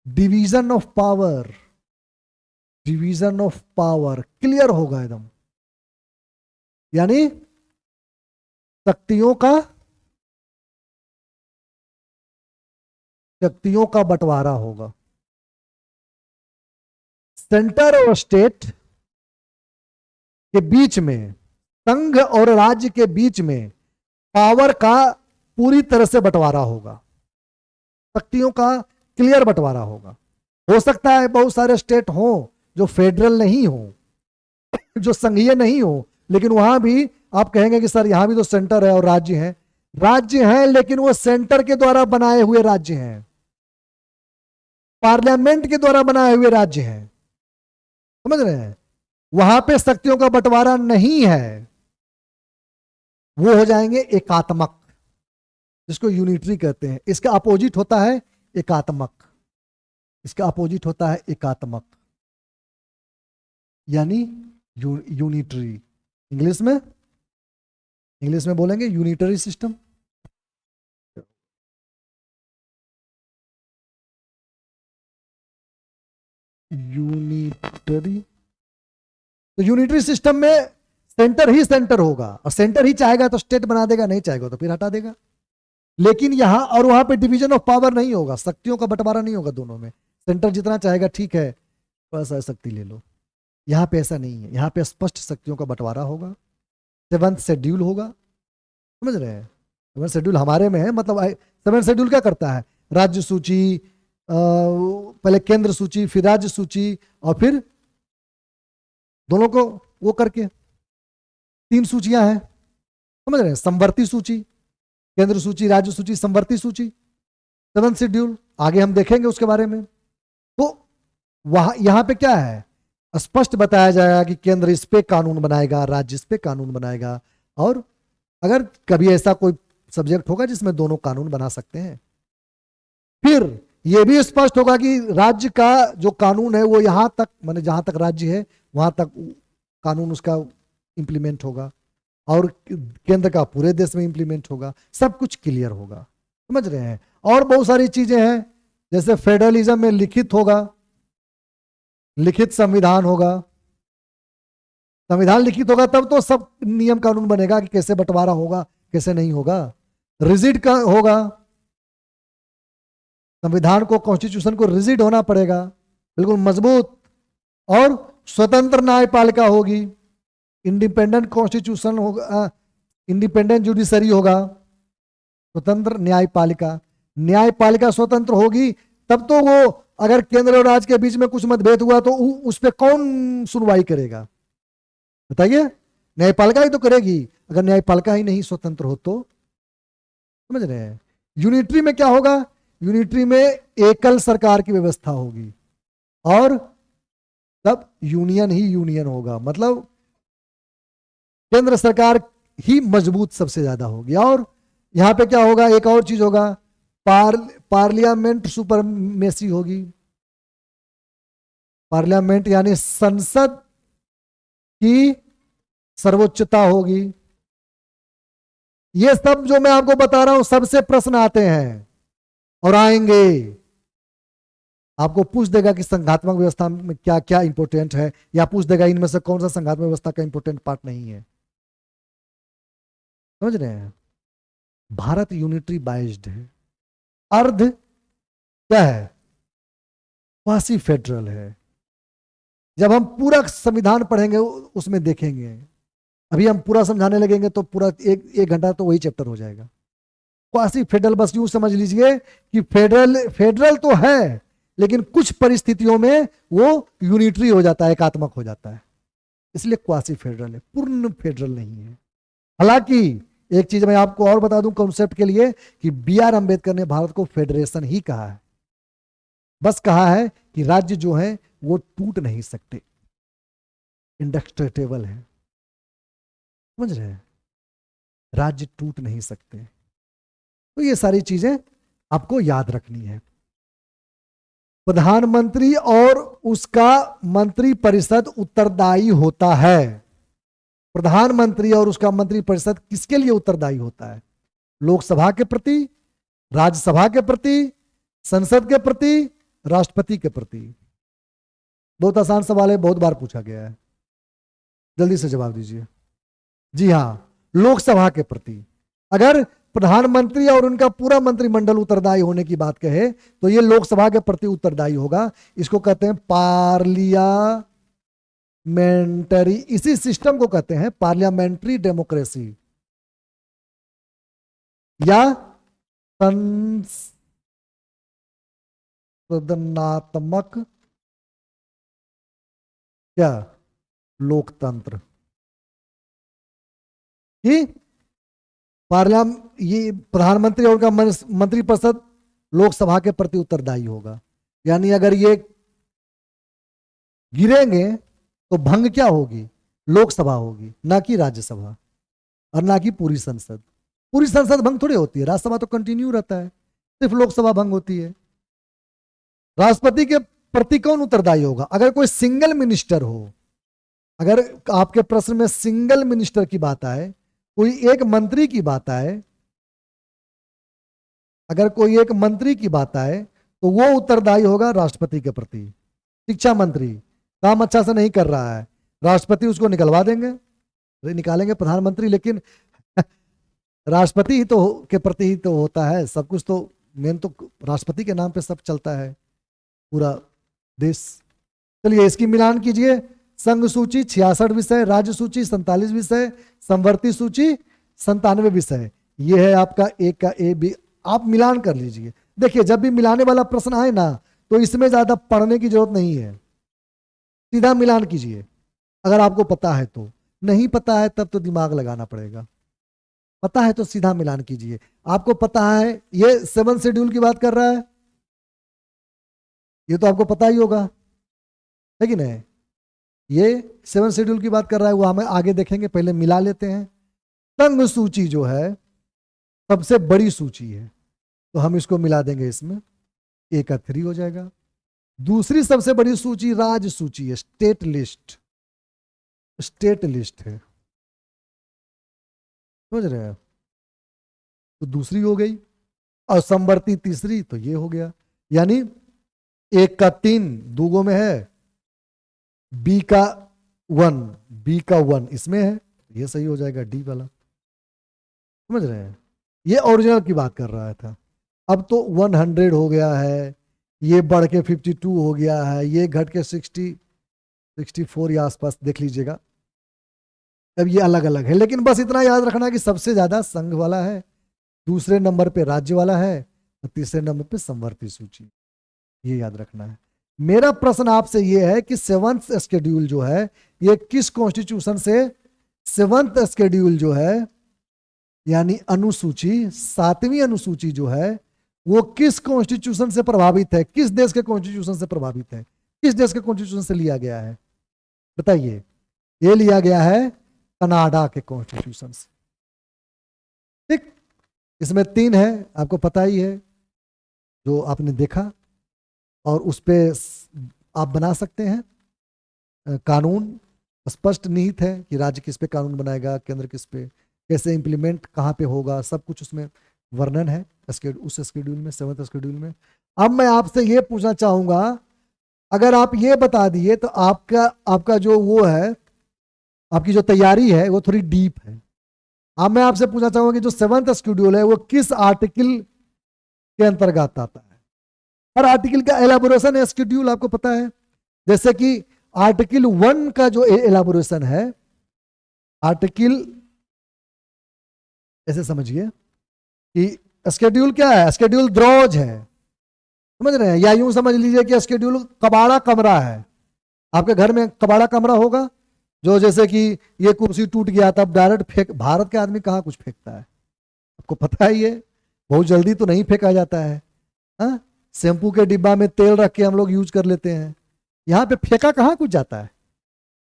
division of power, division of power clear होगा एकदम, यानी शक्तियों का बंटवारा होगा। सेंटर और स्टेट के बीच में, संघ और राज्य के बीच में पावर का पूरी तरह से बंटवारा होगा, शक्तियों का क्लियर बंटवारा होगा। हो सकता है बहुत सारे स्टेट हो जो फेडरल नहीं हो, जो संघीय नहीं हो, लेकिन वहां भी आप कहेंगे कि सर यहां भी तो सेंटर है और राज्य है, राज्य हैं लेकिन वो सेंटर के द्वारा बनाए हुए राज्य हैं, पार्लियामेंट के द्वारा बनाए हुए राज्य हैं, समझ रहे हैं। वहां पे शक्तियों का बंटवारा नहीं है, वो हो जाएंगे एकात्मक, जिसको यूनिटरी कहते हैं। इसका अपोजिट होता है एकात्मक, इसका अपोजिट होता है एकात्मक यानी यूनिटरी। इंग्लिश में बोलेंगे यूनिटरी सिस्टम। यूनिटरी, तो यूनिटरी सिस्टम में सेंटर ही सेंटर होगा, और सेंटर ही चाहेगा तो स्टेट बना देगा, नहीं चाहेगा तो फिर हटा देगा। लेकिन यहां और वहां पे डिवीजन ऑफ पावर नहीं होगा, शक्तियों का बंटवारा नहीं होगा दोनों में, सेंटर जितना चाहेगा ठीक है थोड़ा सा शक्ति ले लो, यहां पे ऐसा नहीं है, यहां पे स्पष्ट शक्तियों का बंटवारा होगा। 7th शेड्यूल होगा, समझ रहे हैं। 7th शेड्यूल हमारे में है, मतलब 7th शेड्यूल क्या करता है, राज्य सूची, पहले केंद्र सूची, फिर राज्य सूची, और फिर दोनों को वो करके 3 सूचियां हैं, समझ रहे हैं। संवर्ती सूची, केंद्र सूची, राज्य सूची, संवर्ती सूची, 7th शेड्यूल आगे हम देखेंगे उसके बारे में। तो वहां यहां पे क्या है, स्पष्ट बताया जाएगा कि केंद्र इस पे कानून बनाएगा, राज्य इस पे कानून बनाएगा, और अगर कभी ऐसा कोई सब्जेक्ट होगा जिसमें दोनों कानून बना सकते हैं। फिर यह भी स्पष्ट होगा कि राज्य का जो कानून है वो यहां तक, माने जहां तक राज्य है वहां तक कानून उसका इंप्लीमेंट होगा, और केंद्र का पूरे देश में इंप्लीमेंट होगा, सब कुछ क्लियर होगा, समझ रहे हैं। और बहुत सारी चीजें हैं, जैसे फेडरलिज्म में लिखित होगा, लिखित संविधान होगा, संविधान लिखित होगा तब तो सब नियम कानून बनेगा कि कैसे बंटवारा होगा, कैसे नहीं होगा। रिजिड का होगा, संविधान को, कॉन्स्टिट्यूशन को रिजिड होना पड़ेगा, बिल्कुल मजबूत। और स्वतंत्र न्यायपालिका होगी, इंडिपेंडेंट कॉन्स्टिट्यूशन होगा, इंडिपेंडेंट जुडिशरी होगा, स्वतंत्र न्यायपालिका। न्यायपालिका स्वतंत्र होगी तब तो वो, अगर केंद्र और राज्य के बीच में कुछ मतभेद हुआ तो उस पर कौन सुनवाई करेगा बताइए? न्यायपालिका ही तो करेगी। अगर न्यायपालिका ही नहीं स्वतंत्र हो तो, समझ रहे हैं? यूनिटरी में क्या होगा? यूनिटरी में एकल सरकार की व्यवस्था होगी और तब यूनियन ही यूनियन होगा, मतलब केंद्र सरकार ही मजबूत सबसे ज्यादा होगी। और यहां पे क्या होगा? एक और चीज होगा, पार्लियामेंट सुपरमेसी होगी। पार्लियामेंट यानी संसद की सर्वोच्चता होगी। ये सब जो मैं आपको बता रहा हूं सबसे प्रश्न आते हैं और आएंगे। आपको पूछ देगा कि संघात्मक व्यवस्था में क्या क्या इंपॉर्टेंट है, या पूछ देगा इनमें से कौन सा संघात्मक व्यवस्था का इंपॉर्टेंट पार्ट नहीं है। समझ रहे हैं? भारत यूनिटरी बाइज्ड है, अर्ध क्या है? क्वासी फेडरल है। जब हम पूरा संविधान पढ़ेंगे उसमें देखेंगे, अभी हम पूरा समझाने लगेंगे तो पूरा एक घंटा तो वही चैप्टर हो जाएगा। क्वासी फेडरल बस यूं समझ लीजिए कि फेडरल फेडरल तो है लेकिन कुछ परिस्थितियों में वो यूनिटरी हो जाता है, एकात्मक हो जाता है, इसलिए क्वासी फेडरल है, पूर्ण फेडरल नहीं है। हालांकि एक चीज मैं आपको और बता दूं कॉन्सेप्ट के लिए कि B.R. अंबेडकर ने भारत को फेडरेशन ही कहा है। बस कहा है कि राज्य जो है वो टूट नहीं सकते, इंडस्ट्रेटेबल है। समझ रहे हैं? राज्य टूट नहीं सकते। तो ये सारी चीजें आपको याद रखनी है। प्रधानमंत्री और उसका मंत्रिपरिषद उत्तरदायी होता है। प्रधानमंत्री और उसका मंत्रिपरिषद किसके लिए उत्तरदायी होता है? लोकसभा के प्रति, राज्यसभा के प्रति, संसद के प्रति, राष्ट्रपति के प्रति। बहुत आसान सवाल है, बहुत बार पूछा गया है, जल्दी से जवाब दीजिए। जी हां, लोकसभा के प्रति। अगर प्रधानमंत्री और उनका पूरा मंत्रिमंडल उत्तरदायी होने की बात कहे तो ये लोकसभा के प्रति उत्तरदायी होगा। इसको कहते हैं पार्लियामेंटरी, इसी सिस्टम को कहते हैं पार्लियामेंट्री डेमोक्रेसी या संसदनात्मक क्या लोकतंत्र। कि ये प्रधानमंत्री और उनका मंत्रिपरिषद लोकसभा के प्रति उत्तरदायी होगा। यानी अगर ये गिरेंगे तो भंग क्या होगी? लोकसभा होगी, ना कि राज्यसभा और ना कि पूरी संसद। पूरी संसद भंग थोड़ी होती है, राज्यसभा तो कंटिन्यू रहता है, सिर्फ लोकसभा भंग होती है। राष्ट्रपति के प्रति कौन उत्तरदायी होगा? अगर कोई सिंगल मिनिस्टर हो, अगर आपके प्रश्न में सिंगल मिनिस्टर की बात आए, कोई एक मंत्री की बात आए, अगर कोई एक मंत्री की बात आए तो वो उत्तरदायी होगा राष्ट्रपति के प्रति। शिक्षा मंत्री काम अच्छा से नहीं कर रहा है, राष्ट्रपति उसको निकलवा देंगे, निकालेंगे प्रधानमंत्री, लेकिन राष्ट्रपति ही तो के प्रति ही तो होता है सब कुछ, तो मेन तो राष्ट्रपति के नाम पे सब चलता है पूरा देश। चलिए इसकी मिलान कीजिए। संघ सूची 66 विषय, राज्य सूची 47 विषय, संवर्ती सूची 97 विषय। ये है आपका एक का ए बी। आप मिलान कर लीजिए। देखिए जब भी मिलाने वाला प्रश्न आए ना तो इसमें ज्यादा पढ़ने की जरूरत नहीं है, सीधा मिलान कीजिए अगर आपको पता है तो। नहीं पता है तब तो दिमाग लगाना पड़ेगा, पता है तो सीधा मिलान कीजिए। आपको पता है ये 7 शेड्यूल की बात कर रहा है, ये तो आपको पता ही होगा, है कि नहीं? ये 7 शेड्यूल की बात कर रहा है, वो हमें आगे देखेंगे, पहले मिला लेते हैं। संघ सूची जो है सबसे बड़ी सूची है तो हम इसको मिला देंगे, इसमें A का 3 हो जाएगा। दूसरी सबसे बड़ी सूची राज्य सूची है, स्टेट लिस्ट, स्टेट लिस्ट है, समझ रहे हैं? तो दूसरी हो गई, और संवर्ती तीसरी, तो ये हो गया। यानी 1 का 3 दूगों में है, B का 1, बी का 1 इसमें है, ये सही हो जाएगा डी वाला। समझ रहे हैं, ये ओरिजिनल की बात कर रहा था। अब तो 100 हो गया है, ये बढ़ के 52 हो गया है, ये घट के 64 या आसपास देख लीजिएगा। अब ये अलग अलग है, लेकिन बस इतना याद रखना कि सबसे ज्यादा संघ वाला है, दूसरे नंबर पे राज्य वाला है, और तीसरे नंबर पे समवर्ती सूची, ये याद रखना है। मेरा प्रश्न आपसे ये है कि सेवंथ शेड्यूल जो है ये किस कॉन्स्टिट्यूशन से, सेवंथ शेड्यूल जो है यानी अनुसूची, 7वीं अनुसूची जो है वो किस कॉन्स्टिट्यूशन से प्रभावित है, किस देश के कॉन्स्टिट्यूशन से प्रभावित है, किस देश के कॉन्स्टिट्यूशन से लिया गया है बताइए। ये लिया गया है कनाडा के कॉन्स्टिट्यूशन से। ठीक, इसमें 3 है, आपको पता ही है, जो आपने देखा, और उस पे आप बना सकते हैं कानून। स्पष्ट निहित है कि राज्य किस पे कानून बनाएगा, केंद्र किस पे, कैसे इंप्लीमेंट कहाँ पे होगा, सब कुछ उसमें वर्णन है उस शेड्यूल में, 7th शेड्यूल में। अब मैं आपसे ये पूछना चाहूंगा, अगर आप ये बता दिए तो आपका जो वो है, आपकी जो तैयारी है वो थोड़ी डीप है। अब मैं आपसे पूछना चाहूंगा कि जो 7th शेड्यूल है वो किस आर्टिकल के अंतर्गत आता है। हर आर्टिकल का एलाबोरेशन है, शेड्यूल आपको पता है। जैसे कि आर्टिकल 1 का जो एलाबोरेशन है, आर्टिकल, ऐसे समझिए कि शेड्यूल क्या है, शेड्यूल द्रोज है, समझ रहे हैं, या यूं समझ लीजिए कि शेड्यूल कबाड़ा कमरा है। आपके घर में कबाड़ा कमरा होगा, जो जैसे कि ये कुर्सी टूट गया तब डायरेक्ट फेंक, भारत के आदमी कहाँ कुछ फेंकता है, आपको पता ही है, बहुत जल्दी तो नहीं फेंका जाता है। हाँ, शैम्पू के डिब्बा में तेल रख के हम लोग यूज कर लेते हैं, यहाँ पे फेंका कहाँ कुछ जाता है,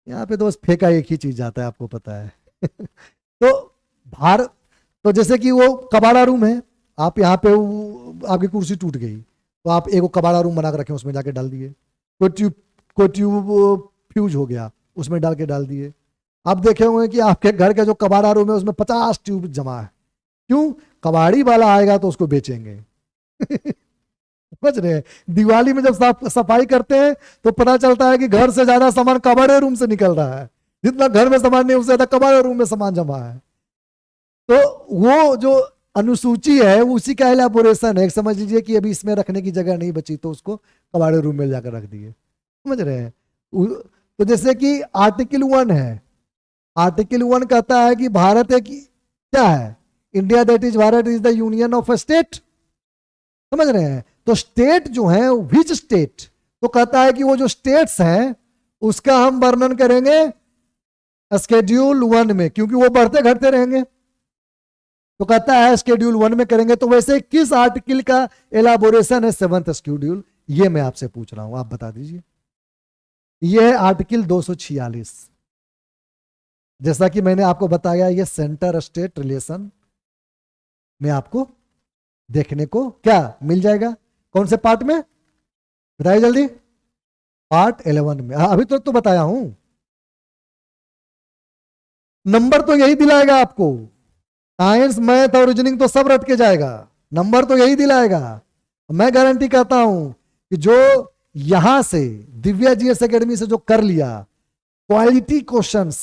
यहाँ पे तो बस फेंका एक ही चीज जाता है, आपको पता है। तो भारत, तो जैसे कि वो कबाड़ा रूम है, आप यहाँ पे आपकी कुर्सी टूट गई तो आप एक कबाड़ा रूम बना कर रखें, उसमें जाके डाल दिए। कोई ट्यूब फ्यूज हो गया, उसमें डाल दिए। आप देखे होंगे कि आपके घर का जो कबाड़ा रूम है उसमें 50 ट्यूब जमा है। क्यों? कबाड़ी वाला आएगा तो उसको बेचेंगे। समझ रहे हैं, दिवाली में जब सफाई करते हैं तो पता चलता है कि घर से ज्यादा सामान कबाड़े रूम से निकल रहा है, जितना घर में सामान नहीं उससे ज्यादा कबाड़े रूम में सामान जमा है। तो वो जो अनुसूची है उसी का एलाबोरेशन है। समझ लीजिए कि अभी इसमें रखने की जगह नहीं बची तो उसको कबाड़े रूम में जाकर रख दिए। समझ रहे हैं, तो जैसे कि आर्टिकल 1 है, आर्टिकल 1 कहता है कि भारत एक क्या है, India that is, Bharat is the union of a state. समझ रहे हैं, तो स्टेट जो है विच स्टेट, तो कहता है कि वो जो स्टेट्स हैं उसका हम वर्णन करेंगे शेड्यूल 1 में, क्योंकि वो बढ़ते घटते रहेंगे, तो कहता है शेड्यूल 1 में करेंगे। तो वैसे किस आर्टिकल का एलाबोरेशन है 7th शेड्यूल, ये मैं आपसे पूछ रहा हूं, आप बता दीजिए। ये है आर्टिकल 246। जैसा कि मैंने आपको बताया, ये सेंटर स्टेट रिलेशन में आपको देखने को क्या मिल जाएगा, कौन से पार्ट में बताइए जल्दी, पार्ट 11 में। अभी तो बताया हूं, नंबर तो यही दिलाएगा आपको, साइंस मैथ और रीजनिंग तो सब रट के जाएगा, नंबर तो यही दिलाएगा। मैं गारंटी करता हूं कि जो यहां से दिव्या जीएस एकेडमी से जो कर लिया क्वालिटी क्वेश्चंस,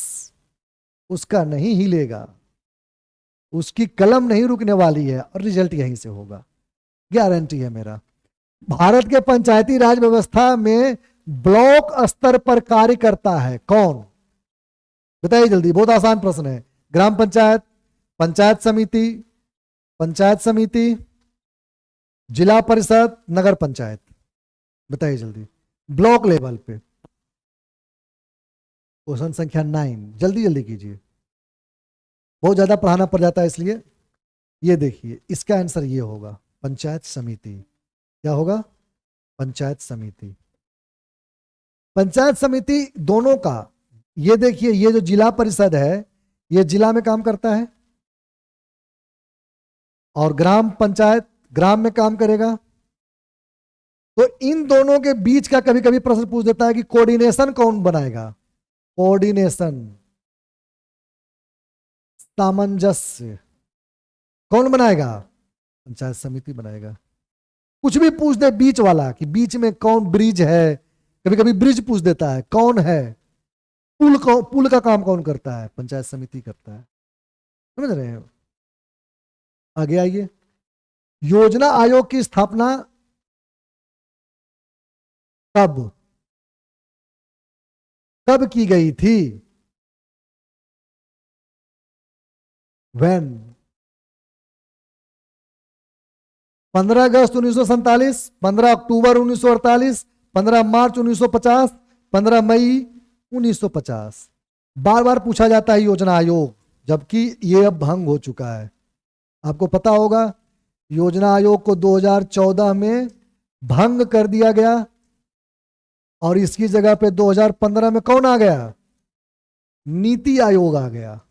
उसका नहीं हिलेगा, उसकी कलम नहीं रुकने वाली है और रिजल्ट यहीं से होगा, गारंटी है मेरा। भारत के पंचायती राज व्यवस्था में ब्लॉक स्तर पर कार्य करता है कौन, बताइए जल्दी, बहुत आसान प्रश्न है। ग्राम पंचायत, पंचायत समिति, जिला परिषद, नगर पंचायत, बताइए जल्दी, ब्लॉक लेवल पे। क्वेश्चन संख्या 9, जल्दी जल्दी कीजिए, बहुत ज्यादा पढ़ाना पड़ जाता है इसलिए। ये देखिए, इसका आंसर ये होगा पंचायत समिति। क्या होगा? पंचायत समिति। पंचायत समिति दोनों का, ये देखिए, ये जो जिला परिषद है ये जिला में काम करता है और ग्राम पंचायत ग्राम में काम करेगा। तो इन दोनों के बीच का कभी कभी प्रश्न पूछ देता है कि कोऑर्डिनेशन कौन बनाएगा, कोऑर्डिनेशन, सामंजस्य कौन बनाएगा? पंचायत समिति बनाएगा। कुछ भी पूछ दे बीच वाला कि बीच में कौन ब्रिज है, कभी कभी ब्रिज पूछ देता है, कौन है, पुल का काम कौन करता है? पंचायत समिति करता है। समझ रहे हैं? आगे आइए। योजना आयोग की स्थापना कब कब की गई थी? व्हेन? 15 अगस्त 1947, 15 अक्टूबर 1948, 15 मार्च 1950, 15 मई 1950। बार बार पूछा जाता है योजना आयोग, जबकि ये अब भंग हो चुका है। आपको पता होगा योजना आयोग को 2014 में भंग कर दिया गया और इसकी जगह पे 2015 में कौन आ गया? नीति आयोग आ गया।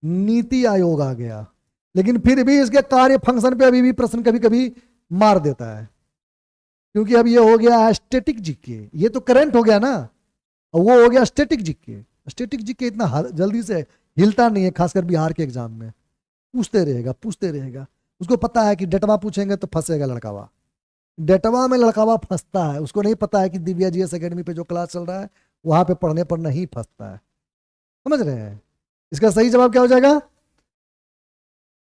नीति आयोग आ गया। लेकिन फिर भी इसके कार्य फंक्शन पे अभी भी प्रश्न कभी कभी मार देता है, क्योंकि अब ये हो गया स्टैटिक जीके, ये तो करंट हो गया ना, और वो हो गया स्टैटिक जीके। स्टैटिक जीके इतना जल्दी से हिलता नहीं है, खासकर बिहार के एग्जाम में पूछते रहेगा। उसको पता है कि डेटवा पूछेंगे तो फंसेगा लड़कावा। डेटवा में लड़कावा फंसता है, उसको नहीं पता है कि दिव्या जीएस एकेडमी पे जो क्लास चल रहा है वहां पे पढ़ने पर नहीं फंसता है। समझ रहे हैं? इसका सही जवाब क्या हो जाएगा?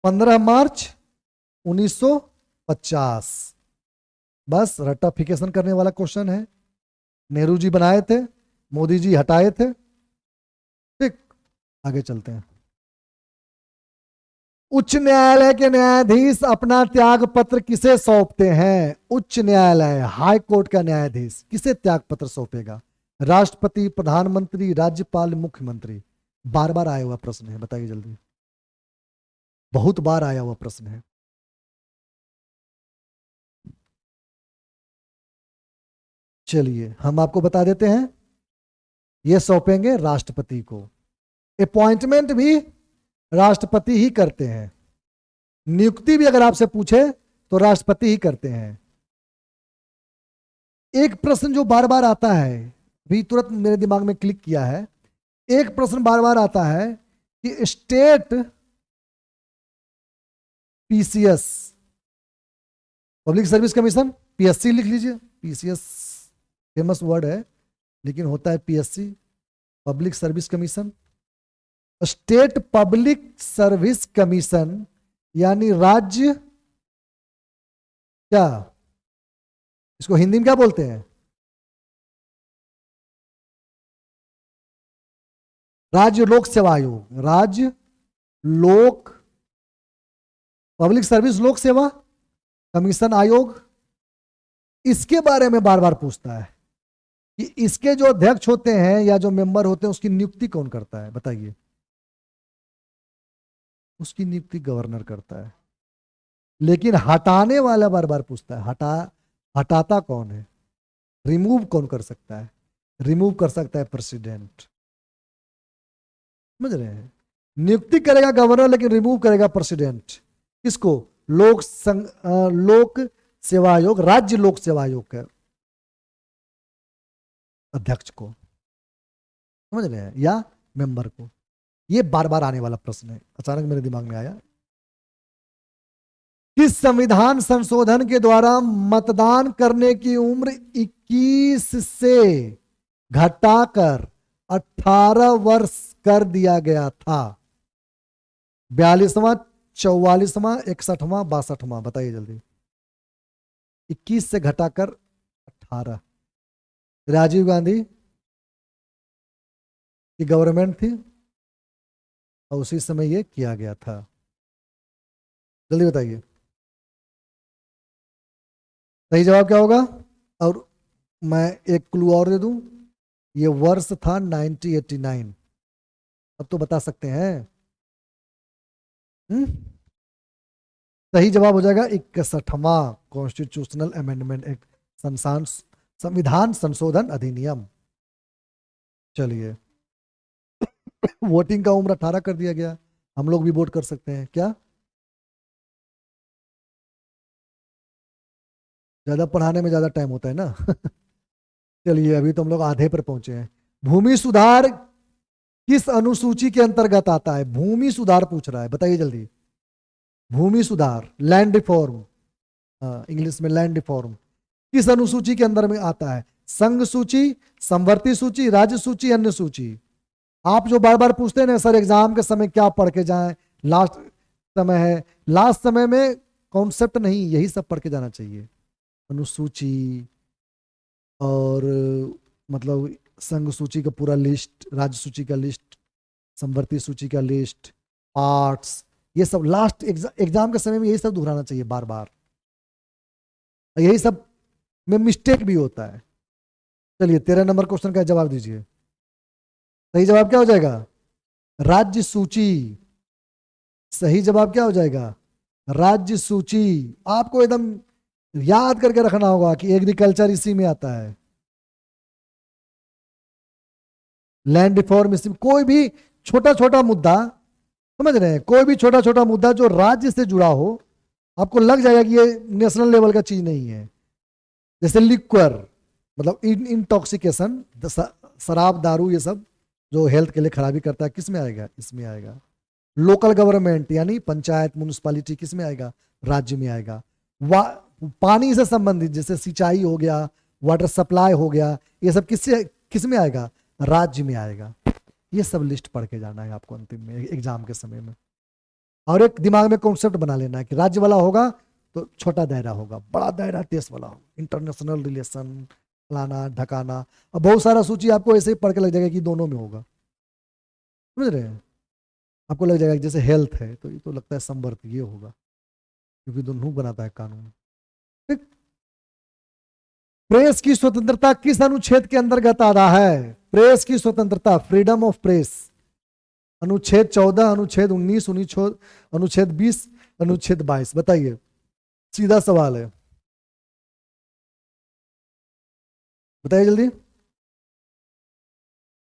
15 मार्च 1950। बस रट्टाफिकेशन करने वाला क्वेश्चन है। नेहरू जी बनाए थे, मोदी जी हटाए थे। ठीक, आगे चलते हैं। उच्च न्यायालय के न्यायाधीश अपना त्याग पत्र किसे सौंपते हैं? उच्च न्यायालय, हाई कोर्ट का न्यायाधीश किसे त्याग पत्र सौंपेगा? राष्ट्रपति, प्रधानमंत्री, राज्यपाल, मुख्यमंत्री? बार बार आया हुआ प्रश्न है, बताइए जल्दी। बहुत बार आया हुआ प्रश्न है। चलिए हम आपको बता देते हैं, ये सौंपेंगे राष्ट्रपति को। अपॉइंटमेंट भी राष्ट्रपति ही करते हैं, नियुक्ति भी अगर आपसे पूछे तो राष्ट्रपति ही करते हैं। एक प्रश्न जो बार बार आता है, भी तुरंत मेरे दिमाग में क्लिक किया है, एक प्रश्न बार बार आता है कि state PCS, public service commission, PSC लिख लीजिए। पीसीएस फेमस वर्ड है, लेकिन होता है PSC, public service commission. State public service commission यानी राज्य, क्या इसको हिंदी में क्या बोलते हैं? राज्य लोक सेवा आयोग। राज्य लोक पब्लिक सर्विस लोक सेवा कमीशन आयोग, इसके बारे में बार बार पूछता है कि इसके जो अध्यक्ष होते हैं या जो मेंबर होते हैं उसकी नियुक्ति कौन करता है? बताइए। उसकी नियुक्ति गवर्नर करता है। लेकिन हटाने वाला बार बार पूछता है, हटाता कौन है? रिमूव कौन कर सकता है? रिमूव कर सकता है प्रेसिडेंट। समझ रहे हैं? नियुक्ति करेगा गवर्नर, लेकिन रिमूव करेगा प्रेसिडेंट। किसको? लोक सेवा आयोग, राज्य लोक सेवा आयोग के अध्यक्ष को। समझ रहे हैं? या मेंबर को। ये बार बार आने वाला प्रश्न है, अचानक मेरे दिमाग में आया। किस संविधान संशोधन के द्वारा मतदान करने की उम्र 21 से घटाकर 18 वर्ष कर दिया गया था? 42वां, 44वां, 61वां, 62वां? बताइए जल्दी। 21 से घटाकर 18। राजीव गांधी की गवर्नमेंट थी और उसी समय ये किया गया था। जल्दी बताइए सही जवाब क्या होगा। और मैं एक क्लू और दे दूं, ये वर्ष था 1989। अब तो बता सकते हैं। सही जवाब हो जाएगा 61वां कॉन्स्टिट्यूशनल अमेंडमेंट एक्ट, संविधान संशोधन अधिनियम। चलिए वोटिंग का उम्र 18 कर दिया गया, हम लोग भी वोट कर सकते हैं क्या? ज्यादा पढ़ाने में ज्यादा टाइम होता है ना। चलिए अभी तो हम लोग आधे पर पहुंचे हैं। भूमि सुधार किस अनुसूची के अंतर्गत आता है? भूमि सुधार पूछ रहा है, बताइए जल्दी। भूमि सुधार, लैंड रिफॉर्म, इंग्लिश में लैंड रिफॉर्म, किस अनुसूची के अंदर में आता है? संघ सूची, समवर्ती सूची, राज्य सूची, अन्य सूची? आप जो बार बार पूछते हैं ना सर एग्जाम के समय क्या पढ़ के जाएं, लास्ट समय है, लास्ट समय में कॉन्सेप्ट नहीं, यही सब पढ़ के जाना चाहिए। अनुसूची और मतलब संघ सूची का पूरा लिस्ट, राज्य सूची का लिस्ट, संवर्ती सूची का लिस्ट, पार्ट्स, ये सब लास्ट एग्जाम के समय में यही सब दोहराना चाहिए बार बार, यही सब में मिस्टेक भी होता है। चलिए 13 नंबर क्वेश्चन का जवाब दीजिए। सही जवाब क्या हो जाएगा? राज्य सूची। सही जवाब क्या हो जाएगा? राज्य सूची। आपको एकदम याद करके रखना होगा कि एग्रीकल्चर इसी में आता है, लैंड रिफॉर्म इसी में। कोई भी छोटा छोटा मुद्दा, समझ रहे हैं, कोई भी छोटा छोटा मुद्दा जो राज्य से जुड़ा हो, आपको लग जाएगा कि ये नेशनल लेवल का चीज नहीं है। जैसे लिक्वर, मतलब इंटॉक्सिकेशन, शराब दारू, ये सब जो हेल्थ के लिए खराबी करता है, किस में आएगा? इसमें आएगा। लोकल गवर्नमेंट यानी पंचायत म्युनिसिपैलिटी, किस में आएगा? राज्य में आएगा। पानी से संबंधित जैसे सिंचाई हो गया, वाटर सप्लाई हो गया, ये सब किस में आएगा? राज्य में आएगा। ये सब लिस्ट पढ़ के जाना है आपको अंतिम में एग्जाम के समय में। और एक दिमाग में कॉन्सेप्ट बना लेना है कि राज्य वाला होगा तो छोटा दायरा होगा, बड़ा दायरा देश वाला होगा, इंटरनेशनल रिलेशन, फलाना ढकाना। अब बहुत सारा सूची आपको ऐसे ही पढ़ के लग जाएगा कि दोनों में होगा, समझ रहे हैं? आपको लग जाएगा जैसे हेल्थ है तो ये तो लगता है संवर्त ये होगा, क्योंकि दोनों बनाता है कानून। ठीक। प्रेस की स्वतंत्रता किस अनुच्छेद के अंतर्गत आता है? प्रेस की स्वतंत्रता, फ्रीडम ऑफ प्रेस, अनुच्छेद 14, अनुच्छेद 19, अनुच्छेद 20, अनुच्छेद 22। बताइए, सीधा सवाल है, बताइए जल्दी।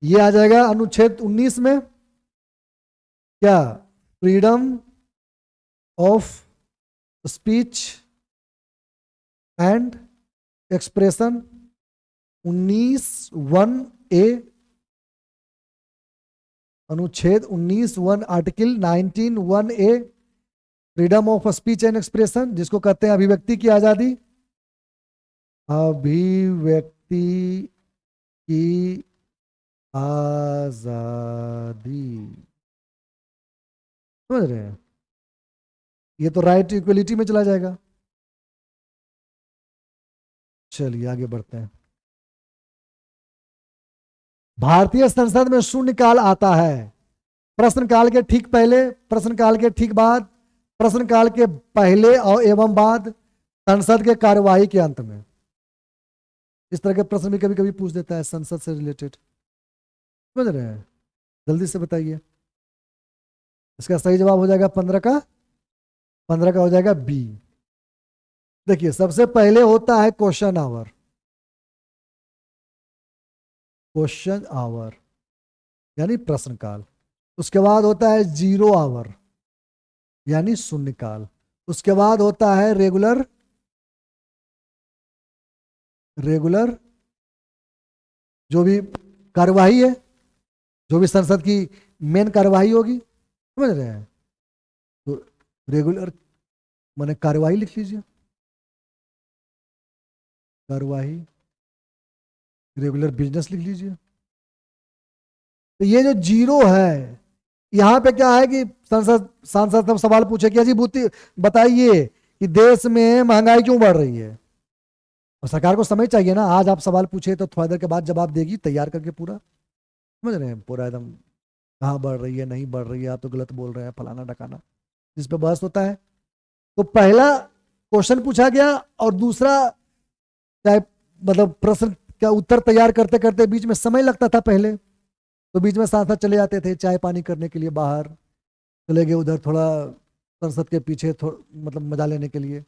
ये आ जाएगा अनुच्छेद 19 में क्या? Freedom of speech and expression, 19(1)(a), अनुच्छेद 19(1), article 19(1)(a), freedom of speech and expression, जिसको कहते हैं अभिव्यक्ति की आजादी। अभिव्यक्ति की आजादी, समझ रहे हैं? ये तो राइट टू इक्वलिटी में चला जाएगा। चलिए आगे बढ़ते हैं। भारतीय संसद में शून्यकाल आता है प्रश्नकाल के ठीक पहले, प्रश्नकाल के ठीक बाद, प्रश्नकाल के पहले और एवं बाद, संसद के कार्यवाही के अंत में। इस तरह के प्रश्न भी कभी कभी पूछ देता है संसद से रिलेटेड, समझ रहे हैं? जल्दी से बताइए। इसका सही जवाब हो जाएगा 15 का हो जाएगा बी। देखिए सबसे पहले होता है क्वेश्चन आवर, क्वेश्चन आवर यानी प्रश्नकाल। उसके बाद होता है जीरो आवर यानी शून्यकाल। उसके बाद होता है रेगुलर जो भी कार्यवाही है, जो भी संसद की मेन कार्यवाही होगी, समझ रहे हैं? तो रेगुलर माने कार्यवाही लिख लीजिए, कार्यवाही, रेगुलर बिजनेस लिख लीजिए। तो ये जो जीरो है, यहां पे क्या है कि सांसद सब सवाल पूछे कि अजी बताइए कि देश में महंगाई क्यों बढ़ रही है। और सरकार को समय चाहिए ना, आज आप सवाल पूछे तो थोड़ा देर के बाद जवाब देगी तैयार करके पूरा, समझ रहे हैं? पूरा एकदम कहाँ बढ़ रही है, नहीं बढ़ रही है, आप तो गलत बोल रहे हैं, फलाना ढकाना, जिस पे बहस होता है। तो पहला क्वेश्चन पूछा गया और दूसरा चाहे मतलब प्रश्न का उत्तर तैयार करते करते बीच में समय लगता था पहले, तो बीच में सांसद चले जाते थे चाय पानी करने के लिए, बाहर चले गए, उधर थोड़ा संसद के पीछे मतलब मजा लेने के लिए,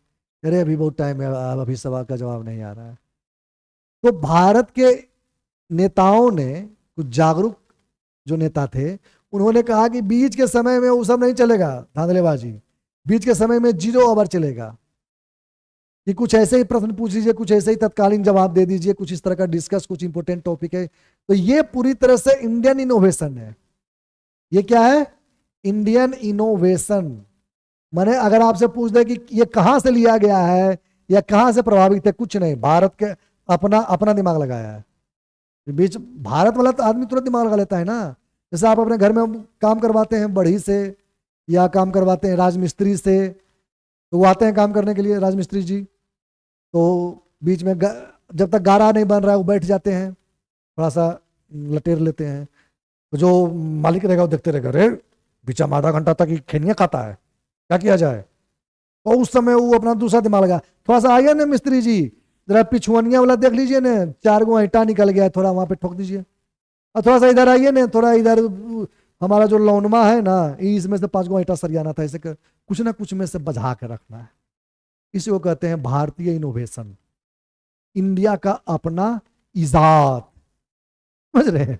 अरे अभी बहुत टाइम है, अभी सवाल का जवाब नहीं आ रहा है। तो भारत के नेताओं ने, कुछ जागरूक जो नेता थे, उन्होंने कहा कि बीच के समय में वो सब नहीं चलेगा धांधलेबाजी, बीच के समय में जीरो आवर चलेगा, कि कुछ ऐसे ही प्रश्न पूछ लीजिए, कुछ ऐसे ही तत्कालीन जवाब दे दीजिए, कुछ इस तरह का डिस्कस, कुछ इंपोर्टेंट टॉपिक है। तो ये पूरी तरह से इंडियन इनोवेशन है। ये क्या है? Indian innovation. माने अगर आपसे पूछ दे कि ये कहां से लिया गया है या कहां से प्रभावित है, कुछ नहीं, भारत के अपना दिमाग लगाया है। बीच भारत वाला तो आदमी तुरंत दिमाग लगा लेता है ना, जैसे आप अपने घर में काम करवाते हैं बढ़ई से या काम करवाते हैं राजमिस्त्री से, तो वो आते हैं काम करने के लिए राजमिस्त्री जी, तो बीच में जब तक गारा नहीं बन रहा है वो बैठ जाते हैं, थोड़ा सा लटेर लेते हैं, तो जो मालिक रहेगा वो देखते रहेगा, अरे बीचा में आधा घंटा तक ही खेनिया खाता है, क्या किया जाए। और उस समय वो अपना दूसरा दिमाग लगा, थोड़ा सा आइए ना मिस्त्री जी, जरा पिछुअनिया वाला देख लीजिए ना, 4 गो ईंटा निकल गया, थोड़ा वहां पे ठोक दीजिए। और थोड़ा सा इधर आइए ना, थोड़ा इधर हमारा जो लौनमा है ना, इसमें से 5 गो ईंटा सरियाना था, ऐसे कुछ ना कुछ में से बजा के रखना है। इसी को कहते हैं भारतीय इनोवेशन, इंडिया का अपना इजाद। समझ रहे हैं।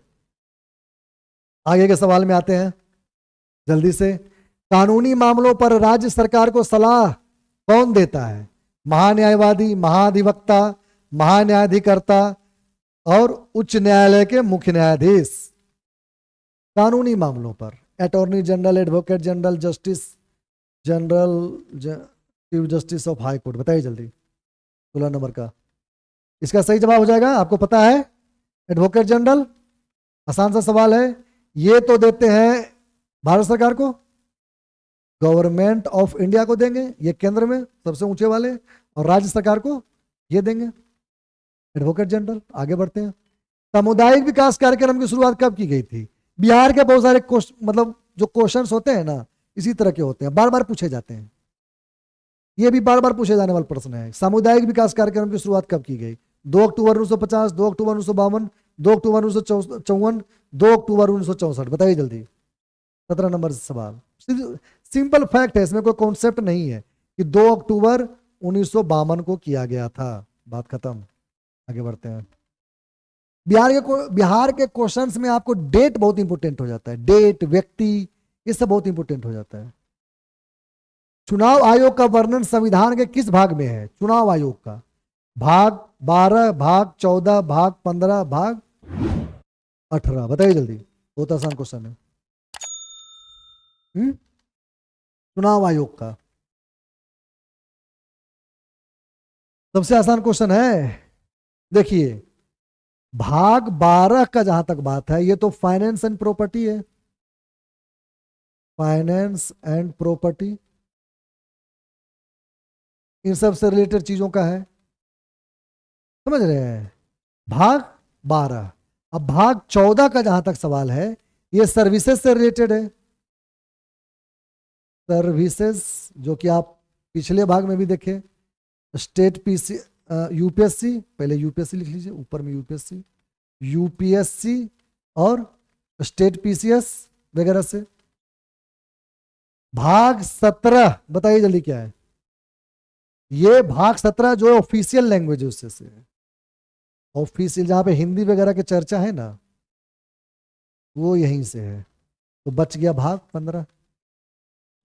आगे के सवाल में आते हैं जल्दी से। कानूनी मामलों पर राज्य सरकार को सलाह कौन देता है? महान्यायवादी, महाधिवक्ता, महान्यायाधिकर्ता और उच्च न्यायालय के मुख्य न्यायाधीश। कानूनी मामलों पर attorney general, advocate general, justice general, chief justice of high court. बताइए जल्दी 16 नंबर का। इसका सही जवाब हो जाएगा, आपको पता है, एडवोकेट जनरल। आसान सा सवाल है। ये तो देते हैं भारत सरकार को, गवर्नमेंट ऑफ इंडिया को देंगे, ये केंद्र में सबसे ऊंचे वाले, और राज्य सरकार को ये देंगे, एडवोकेट जनरल। आगे बढ़ते हैं। सामुदायिक विकास कार्यक्रम की शुरुआत कब की गई थी? बिहार के बहुत सारे मतलब जो क्वेश्चंस होते हैं ना, इसी तरह के होते हैं, बार बार पूछे जाते हैं, ये भी बार बार पूछे जाने वाला प्रश्न है। सामुदायिक विकास कार्यक्रम की शुरुआत कब की गई? 2 अक्टूबर 1950, 2 अक्टूबर 1952, 2 अक्टूबर 1954, 2 अक्टूबर 1964। बताइए जल्दी। 17 नंबर सवाल। सिंपल फैक्ट है, इसमें कोई कॉन्सेप्ट नहीं है कि 2 अक्टूबर 1952 को किया गया था, बात खत्म। आगे बढ़ते हैं। बिहार के क्वेश्चंस में आपको डेट बहुत इंपोर्टेंट हो जाता है, डेट, व्यक्ति, ये सब बहुत इंपोर्टेंट हो जाता है। चुनाव आयोग का वर्णन संविधान के किस भाग में है? चुनाव आयोग का भाग 12, भाग 14, भाग 15, भाग 18। बताइए जल्दी, बहुत आसान क्वेश्चन है। चुनाव आयोग का सबसे आसान क्वेश्चन है। देखिए, भाग 12 का जहां तक बात है, ये तो फाइनेंस एंड प्रॉपर्टी है, फाइनेंस एंड प्रॉपर्टी, इन सब से रिलेटेड चीजों का है, समझ रहे हैं। भाग 12। अब भाग 14 का जहां तक सवाल है, ये सर्विसेज से रिलेटेड है, सर्विसेज, जो कि आप पिछले भाग में भी देखे। स्टेट पीसी, यूपीएससी, पहले यूपीएससी लिख लीजिए, ऊपर में यूपीएससी, यूपीएससी और स्टेट पीसीएस वगैरह से। भाग 17 बताइए जल्दी क्या है? ये भाग 17 जो ऑफिशियल लैंग्वेज है उससे से, ऑफिशियल जहां पे हिंदी वगैरह की चर्चा है ना, वो यहीं से है। तो बच गया भाग 15।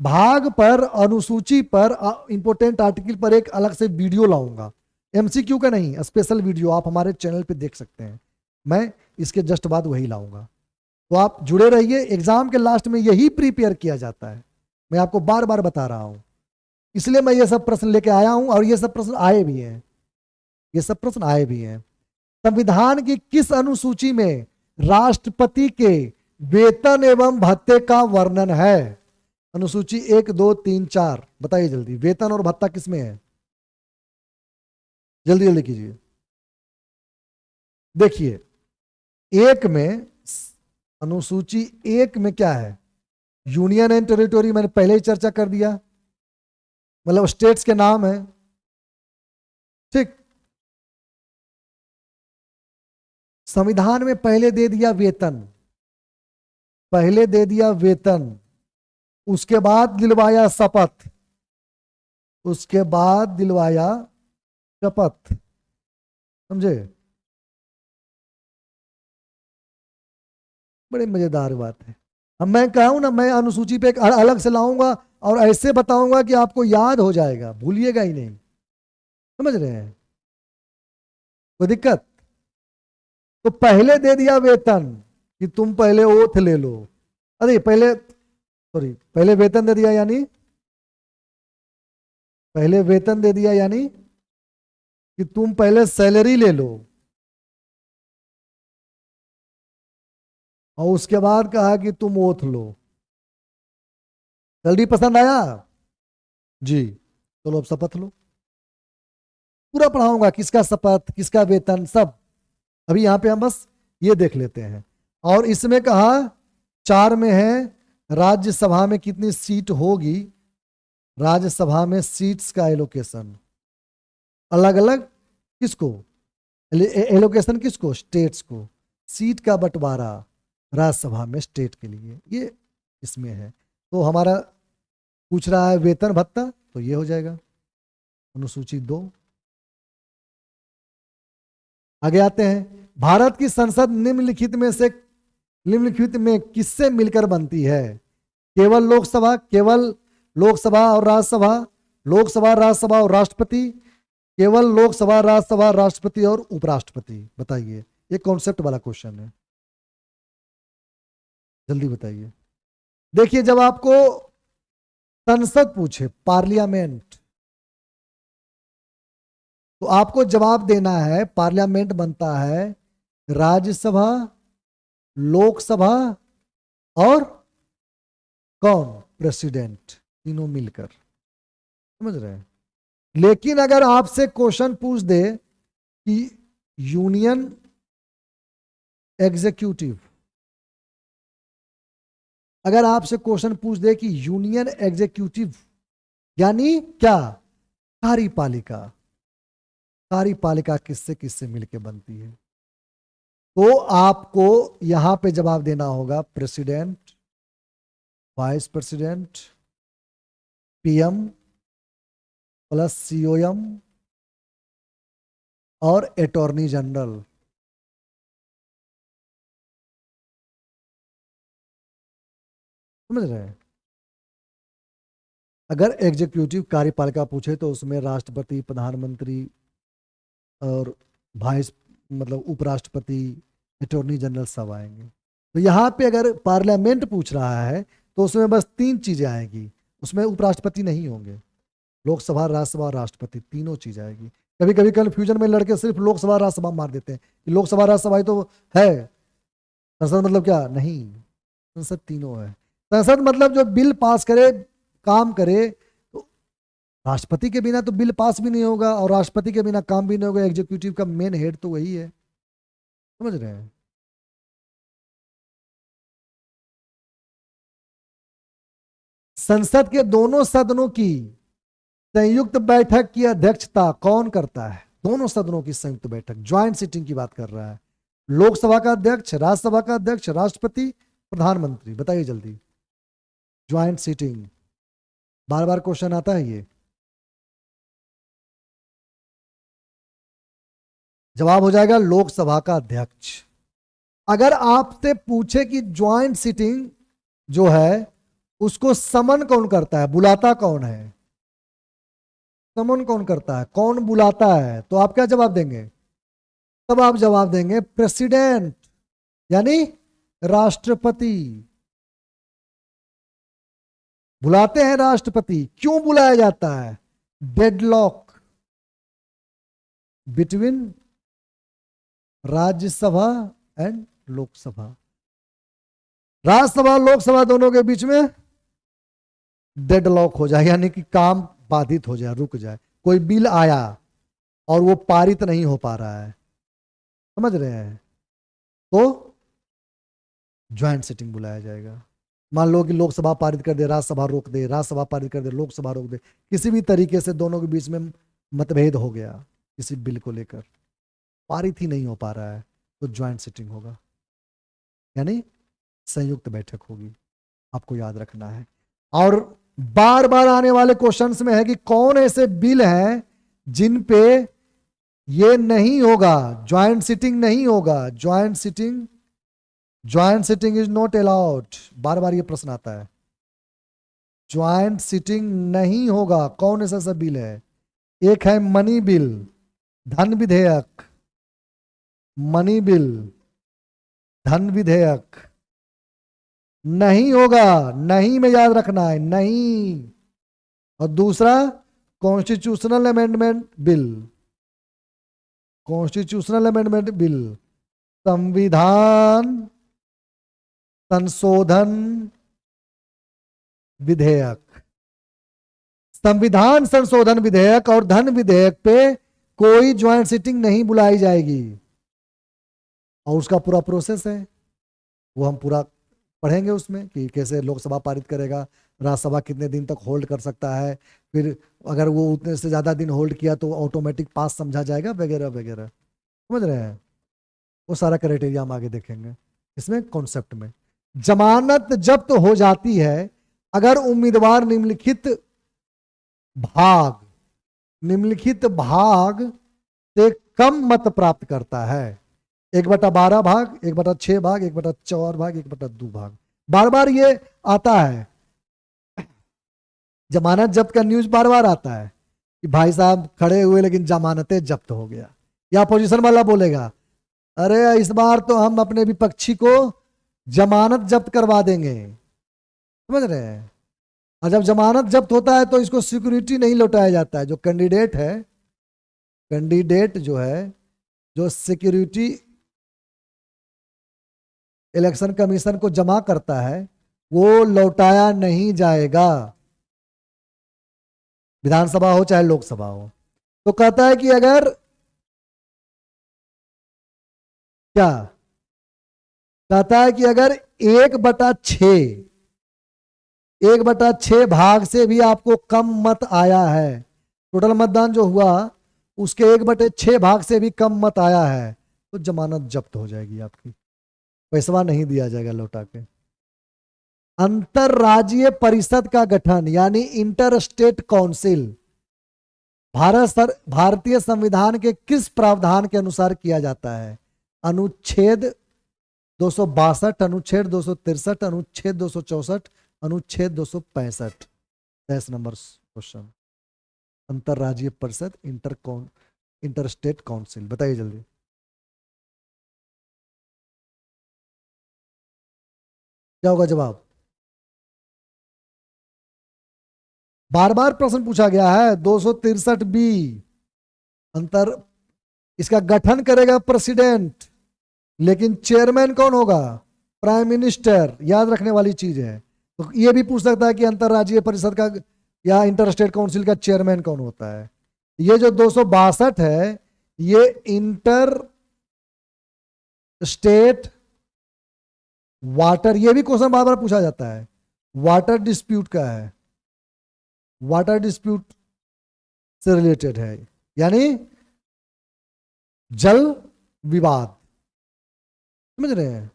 भाग पर, अनुसूची पर, इंपोर्टेंट आर्टिकल पर एक अलग से वीडियो लाऊंगा, एमसीक्यू का नहीं, स्पेशल वीडियो आप हमारे चैनल पे देख सकते हैं, मैं इसके जस्ट बाद वही लाऊंगा। तो आप जुड़े रहिए, एग्जाम के लास्ट में यही प्रिपेयर किया जाता है, मैं आपको बार बार बता रहा हूं, इसलिए मैं ये सब प्रश्न लेके आया हूं, और ये सब प्रश्न आए भी हैं, ये सब प्रश्न आए भी हैं। संविधान की किस अनुसूची में राष्ट्रपति के वेतन एवं भत्ते का वर्णन है? अनुसूची 1, 2, 3, 4। बताइए जल्दी, वेतन और भत्ता किसमें है? जल्दी जल्दी कीजिए। देखिए, एक में, अनुसूची 1 में क्या है? यूनियन एंड टेरिटोरी, मैंने पहले ही चर्चा कर दिया, मतलब स्टेट्स के नाम है, ठीक। संविधान में पहले दे दिया वेतन, पहले दे दिया वेतन, उसके बाद दिलवाया शपथ, उसके बाद दिलवाया शपथ, समझे? बड़ी मजेदार बात है। अब मैं कहूं ना, मैं अनुसूची पे एक अलग से लाऊंगा और ऐसे बताऊंगा कि आपको याद हो जाएगा, भूलिएगा ही नहीं, समझ रहे हैं? कोई दिक्कत? तो पहले दे दिया वेतन कि तुम पहले ओथ ले लो, अरे पहले, सॉरी, पहले वेतन दे दिया, यानी पहले वेतन दे दिया, यानी कि तुम पहले सैलरी ले लो, और उसके बाद कहा कि तुम ओथ लो। जल्दी पसंद आया जी? चलो अब शपथ लो। पूरा पढ़ाऊंगा, किसका शपथ, किसका वेतन, सब। अभी यहां पे हम बस ये देख लेते हैं। और इसमें कहा 4 में है राज्यसभा में कितनी सीट होगी, राज्यसभा में सीट्स का एलोकेशन अलग अलग किसको, एलोकेशन किसको, स्टेट्स को, सीट का बंटवारा राज्यसभा में स्टेट के लिए, ये इसमें है। तो हमारा पूछ रहा है वेतन भत्ता, तो ये हो जाएगा अनुसूची 2। आगे आते हैं। भारत की संसद निम्नलिखित में किससे मिलकर बनती है? केवल लोकसभा, केवल लोकसभा और राज्यसभा, लोकसभा राज्यसभा और राष्ट्रपति, केवल लोकसभा राज्यसभा राष्ट्रपति और उपराष्ट्रपति। बताइए, ये कॉन्सेप्ट वाला क्वेश्चन है, जल्दी बताइए। देखिए, जब आपको संसद पूछे, पार्लियामेंट, तो आपको जवाब देना है पार्लियामेंट बनता है राज्यसभा, लोकसभा और कौन, प्रेसिडेंट, तीनों मिलकर। समझ रहे हैं? लेकिन अगर आपसे क्वेश्चन पूछ दे कि यूनियन एग्जीक्यूटिव, अगर आपसे क्वेश्चन पूछ दे कि यूनियन एग्जीक्यूटिव यानी क्या, कार्यपालिका, कार्यपालिका किससे किससे मिलकर बनती है, तो आपको यहां पे जवाब देना होगा president, vice president, PM plus COM और अटॉर्नी जनरल। समझ रहे हैं? अगर एग्जीक्यूटिव कार्यपालिका पूछे तो उसमें राष्ट्रपति, प्रधानमंत्री और वाइस मतलब उपराष्ट्रपति, अटॉर्नी जनरल सब आएंगे। तो यहाँ पे अगर पार्लियामेंट पूछ रहा है तो उसमें बस 3 चीजें आएगी, उसमें उपराष्ट्रपति नहीं होंगे, लोकसभा, राज्यसभा, राष्ट्रपति, तीनों चीज आएगी। कभी कभी कंफ्यूजन में लड़के सिर्फ लोकसभा राज्यसभा मार देते हैं कि लोकसभा राज्यसभा ही तो है, संसद मतलब क्या, नहीं, संसद तीनों है। संसद मतलब जो बिल पास करे, काम करे। तो राष्ट्रपति के बिना तो बिल पास भी नहीं होगा और राष्ट्रपति के बिना काम भी नहीं होगा। एग्जीक्यूटिव का मेन हेड तो वही है। समझ रहे हैं? संसद के दोनों सदनों की संयुक्त बैठक की अध्यक्षता कौन करता है? दोनों सदनों की संयुक्त बैठक, ज्वाइंट सीटिंग की बात कर रहा है। लोकसभा का अध्यक्ष, राज्यसभा का अध्यक्ष, राष्ट्रपति, प्रधानमंत्री। बताइए जल्दी। ज्वाइंट सीटिंग, बार बार क्वेश्चन आता है ये। जवाब हो जाएगा लोकसभा का अध्यक्ष। अगर आपसे पूछे कि ज्वाइंट सीटिंग जो है उसको समन कौन करता है, बुलाता कौन है, समन कौन करता है, कौन बुलाता है, तो आप क्या जवाब देंगे? तब आप जवाब देंगे प्रेसिडेंट यानी राष्ट्रपति। बुलाते हैं राष्ट्रपति। क्यों बुलाया जाता है? Deadlock between Rajya Sabha and Lok Sabha, Rajya Sabha Lok Sabha दोनों के बीच में डेडलॉक हो जाए, यानी कि काम बाधित हो जाए, रुक जाए। कोई बिल आया और वो पारित नहीं हो पा रहा है, समझ रहे हैं, तो ज्वाइंट सिटिंग बुलाया जाएगा। मान लो कि लोकसभा पारित कर दे, राज्यसभा रोक दे, राज्यसभा पारित कर दे, लोकसभा रोक दे, किसी भी तरीके से दोनों के बीच में मतभेद हो गया किसी बिल को लेकर, पारित ही नहीं हो पा रहा है, तो ज्वाइंट सिटिंग होगा, यानी संयुक्त बैठक होगी। आपको याद रखना है। और बार बार आने वाले क्वेश्चंस में है कि कौन ऐसे बिल हैं जिन पे ये नहीं होगा, ज्वाइंट सिटिंग नहीं होगा, joint sitting is not allowed. बार बार ये प्रश्न आता है, ज्वाइंट सिटिंग नहीं होगा। कौन ऐसा सा बिल है? एक है मनी बिल, धन विधेयक, मनी बिल, धन विधेयक, नहीं होगा, नहीं में याद रखना है, नहीं। और दूसरा constitutional amendment bill, constitutional amendment bill, संविधान संशोधन विधेयक, संविधान संशोधन विधेयक और धन विधेयक पे कोई ज्वाइंट सिटिंग नहीं बुलाई जाएगी, और उसका पूरा प्रोसेस है, वो हम पूरा पढ़ेंगे उसमें कि कैसे लोकसभा पारित करेगा, राज्यसभा कितने दिन तक होल्ड कर सकता है, फिर अगर वो उतने से ज्यादा दिन होल्ड किया तो ऑटोमेटिक पास समझा जाएगा, वगैरह वगैरह। समझ रहे हैं? वो सारा क्राइटेरिया हम आगे देखेंगे इसमें कॉन्सेप्ट में। जमानत जब्त हो जाती है अगर उम्मीदवार निम्नलिखित भाग से कम मत प्राप्त करता है। 1/12 भाग, 1/6 भाग, 1/4 भाग, 1/2 भाग। बार बार ये आता है, जमानत जब्त का न्यूज बार बार आता है कि भाई साहब खड़े हुए लेकिन जमानतें जब्त हो गया, या अपोजिशन वाला बोलेगा अरे इस बार तो हम अपने विपक्षी को जमानत जब्त करवा देंगे। समझ रहे हैं? और जब जमानत जब्त होता है तो इसको सिक्योरिटी नहीं लौटाया जाता है। जो कैंडिडेट है, कैंडिडेट जो है, जो सिक्योरिटी इलेक्शन कमीशन को जमा करता है वो लौटाया नहीं जाएगा, विधानसभा हो चाहे लोकसभा हो। तो कहता है कि अगर क्या कहता है कि अगर 1/6 भाग से भी आपको कम मत आया है, टोटल मतदान जो हुआ उसके 1/6 भाग से भी कम मत आया है, तो जमानत जब्त हो जाएगी आपकी, पैसा नहीं दिया जाएगा लौटा के। अंतरराज्यीय परिषद का गठन यानी इंटर स्टेट काउंसिल भारतीय संविधान के किस प्रावधान के अनुसार किया जाता है? अनुच्छेद 262, अनुच्छेद 263, अनुच्छेद 264, अनुच्छेद 265। 10 नंबर क्वेश्चन। अंतरराज्यीय परिषद, इंटर स्टेट काउंसिल, बताइए जल्दी। क्या होगा जवाब? बार बार प्रश्न पूछा गया है। 263 बी, इसका गठन करेगा प्रेसिडेंट, लेकिन चेयरमैन कौन होगा? Prime minister. याद रखने वाली चीज है। तो ये भी पूछ सकता है कि अंतरराज्यीय परिषद का या इंटर स्टेट काउंसिल का चेयरमैन कौन होता है। ये जो 262 है ये इंटर स्टेट वाटर, ये भी क्वेश्चन बार बार पूछा जाता है, वाटर डिस्प्यूट का है, वाटर डिस्प्यूट से रिलेटेड है, यानी जल विवाद। समझ रहे हैं?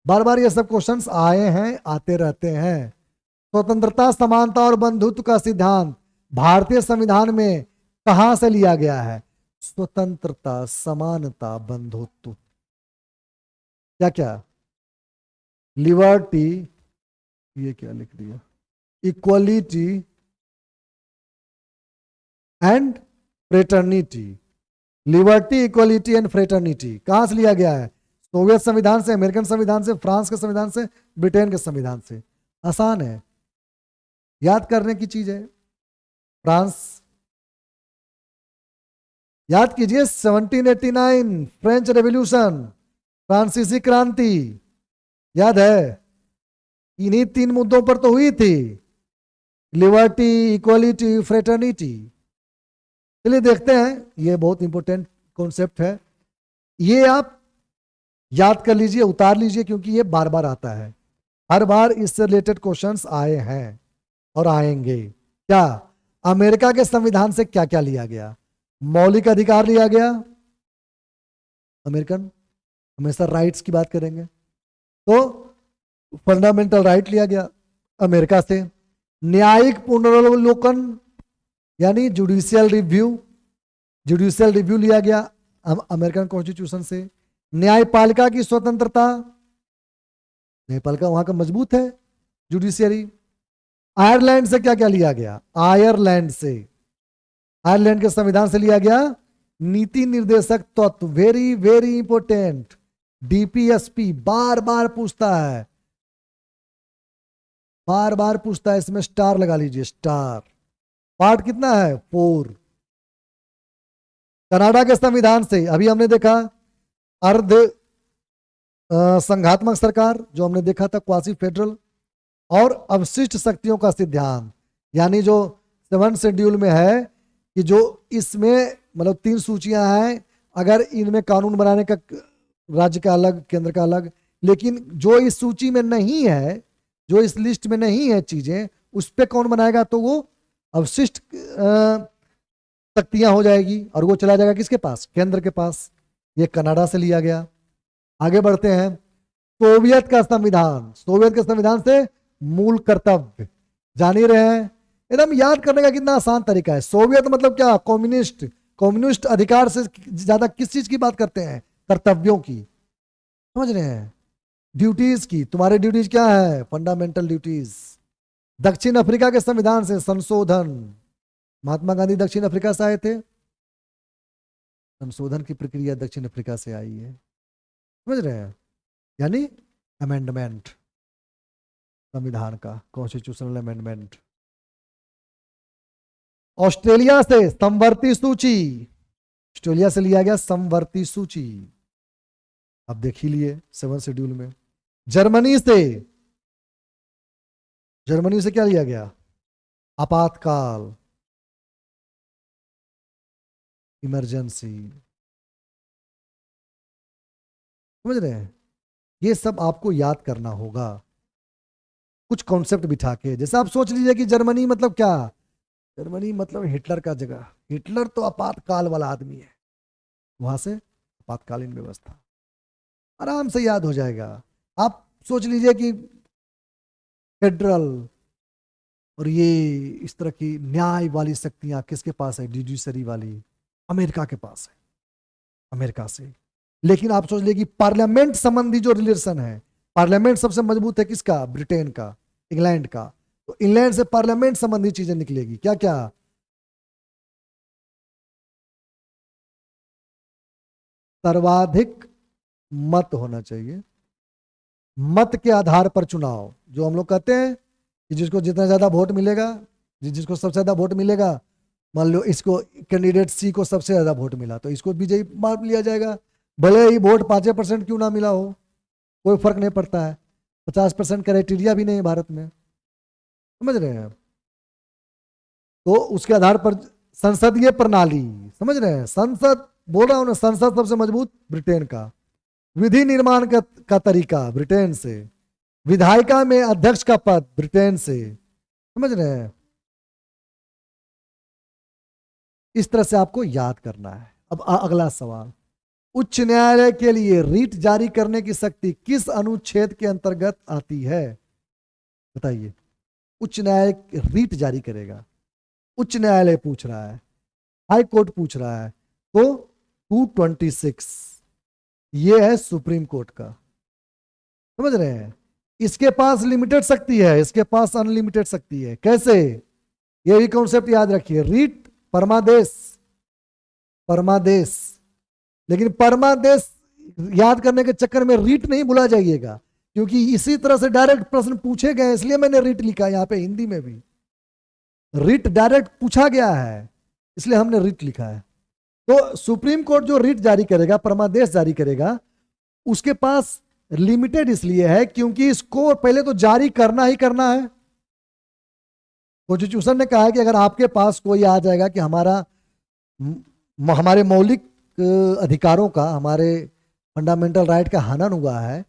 बार बार ये सब क्वेश्चंस आए हैं, आते रहते हैं। स्वतंत्रता, समानता और बंधुत्व का सिद्धांत भारतीय संविधान में कहां से लिया गया है? स्वतंत्रता, समानता, बंधुत्व, क्या क्या, लिबर्टी, ये क्या लिख दिया, equality and fraternity. Liberty, equality and fraternity कहां से लिया गया है? सोवियत संविधान से, अमेरिकन संविधान से, फ्रांस के संविधान से, ब्रिटेन के संविधान से। आसान है, याद करने की चीज है। फ्रांस याद कीजिए, 1789 फ्रेंच रेवोल्यूशन, फ्रांसीसी क्रांति, याद है? इन्हीं 3 मुद्दों पर तो हुई थी, लिबर्टी, इक्वलिटी, फ्रेटर्निटी। चलिए देखते हैं, ये बहुत इंपॉर्टेंट कॉन्सेप्ट है, ये आप याद कर लीजिए, उतार लीजिए, क्योंकि ये बार बार आता है। हर बार इससे रिलेटेड क्वेश्चंस आए हैं और आएंगे। क्या अमेरिका के संविधान से क्या क्या लिया गया? मौलिक अधिकार लिया गया, अमेरिकन हमेशा राइट्स की बात करेंगे, तो फंडामेंटल राइट लिया गया अमेरिका से। न्यायिक पुनरावलोकन यानी जुडिशियल रिव्यू लिया गया अमेरिकन कॉन्स्टिट्यूशन से। न्यायपालिका की स्वतंत्रता, न्यायपालिका वहां का मजबूत है, जुडिशियरी। आयरलैंड से क्या क्या लिया गया? आयरलैंड के संविधान से लिया गया नीति निर्देशक तत्व, वेरी वेरी इंपोर्टेंट। डीपीएसपी बार बार पूछता है, बार बार पूछता है, इसमें स्टार लगा लीजिए, स्टार। पार्ट कितना है? 4। कनाडा के संविधान से अभी हमने देखा अर्ध संघात्मक सरकार जो हमने देखा था, क्वासी फेडरल, और अवशिष्ट शक्तियों का सिद्धांत, यानी जो 7 शेड्यूल में है कि जो इसमें मतलब 3 सूचियां हैं, अगर इनमें कानून बनाने का राज्य का अलग, केंद्र का अलग, लेकिन जो इस सूची में नहीं है, जो इस लिस्ट में नहीं है चीजें, उस पर कौन बनाएगा, तो वो अवशिष्ट शक्तियां हो जाएगी और वो चला जाएगा किसके पास, केंद्र के पास। ये कनाडा से लिया गया। आगे बढ़ते हैं, सोवियत का संविधान। सोवियत के संविधान से मूल कर्तव्य जान ही रहे हैं, एकदम याद करने का कितना आसान तरीका है। सोवियत मतलब क्या, कम्युनिस्ट। कम्युनिस्ट अधिकार से ज्यादा किस चीज की बात करते हैं, कर्तव्यों की, समझ रहे हैं, ड्यूटीज की। तुम्हारे ड्यूटीज क्या है, फंडामेंटल ड्यूटीज। दक्षिण अफ्रीका के संविधान से संशोधन, महात्मा गांधी दक्षिण अफ्रीका से आए थे, संशोधन की प्रक्रिया दक्षिण अफ्रीका से आई है, समझ रहे हैं, यानी अमेंडमेंट संविधान का, कॉन्स्टिट्यूशनल अमेंडमेंट। ऑस्ट्रेलिया से समवर्ती सूची, ऑस्ट्रेलिया से लिया गया समवर्ती सूची, आप देख ही लिए 7 शेड्यूल में। जर्मनी से, जर्मनी से क्या लिया गया, आपातकाल, इमरजेंसी, समझ रहे हैं। ये सब आपको याद करना होगा कुछ कॉन्सेप्ट बिठा के। जैसे आप सोच लीजिए कि जर्मनी मतलब क्या, जर्मनी मतलब हिटलर का जगह, हिटलर तो आपातकाल वाला आदमी है, वहां से आपातकालीन व्यवस्था, आराम से याद हो जाएगा। आप सोच लीजिए कि फेडरल और ये इस तरह की न्याय वाली शक्तियां किसके पास है, जुडिशरी वाली, अमेरिका के पास है, अमेरिका से। लेकिन आप सोच लीजिए कि पार्लियामेंट संबंधी जो रिलेशन है, पार्लियामेंट सबसे मजबूत है किसका, ब्रिटेन का, इंग्लैंड का, तो इंग्लैंड से पार्लियामेंट संबंधी चीजें निकलेगी, क्या क्या, सर्वाधिक मत होना चाहिए, मत के आधार पर चुनाव, जो हम लोग कहते हैं कि जिसको जितना ज्यादा वोट मिलेगा, जिसको सबसे ज्यादा वोट मिलेगा, मान लो इसको कैंडिडेट सी को सबसे ज्यादा वोट मिला तो इसको विजयी मान लिया जाएगा, भले ही वोट 5% क्यों ना मिला हो, कोई फर्क नहीं पड़ता है। 50% क्राइटेरिया भी नहीं है भारत में, समझ रहे हैं। तो उसके आधार पर संसदीय प्रणाली, समझ रहे हैं, संसद बोल रहा हूं ना, संसद सबसे मजबूत ब्रिटेन का, विधि निर्माण का तरीका ब्रिटेन से, विधायिका में अध्यक्ष का पद ब्रिटेन से, समझ रहे हैं। इस तरह से आपको याद करना है। अब अगला सवाल, उच्च न्यायालय के लिए रीट जारी करने की शक्ति किस अनुच्छेद के अंतर्गत आती है, बताइए। उच्च न्यायालय रीट जारी करेगा, उच्च न्यायालय पूछ रहा है, हाई कोर्ट पूछ रहा है, तो 226 ये है सुप्रीम कोर्ट का, समझ रहे हैं। इसके पास लिमिटेड शक्ति है, इसके पास अनलिमिटेड शक्ति है। कैसे, ये भी कॉन्सेप्ट याद रखिए। रीट परमादेश, परमादेश, लेकिन परमादेश याद करने के चक्कर में रीट नहीं भुला जाइएगा, क्योंकि इसी तरह से डायरेक्ट प्रश्न पूछे गए, इसलिए मैंने रीट लिखा यहां पे हिंदी में भी। रीट डायरेक्ट पूछा गया है, इसलिए हमने रीट लिखा है। तो सुप्रीम कोर्ट जो रीट जारी करेगा, परमादेश जारी करेगा, उसके पास लिमिटेड इसलिए है क्योंकि इसको पहले तो जारी करना ही करना है। कॉन्स्टिट्यूशन ने कहा है कि अगर आपके पास कोई आ जाएगा कि हमारे मौलिक अधिकारों का, हमारे फंडामेंटल राइट का हनन हुआ है,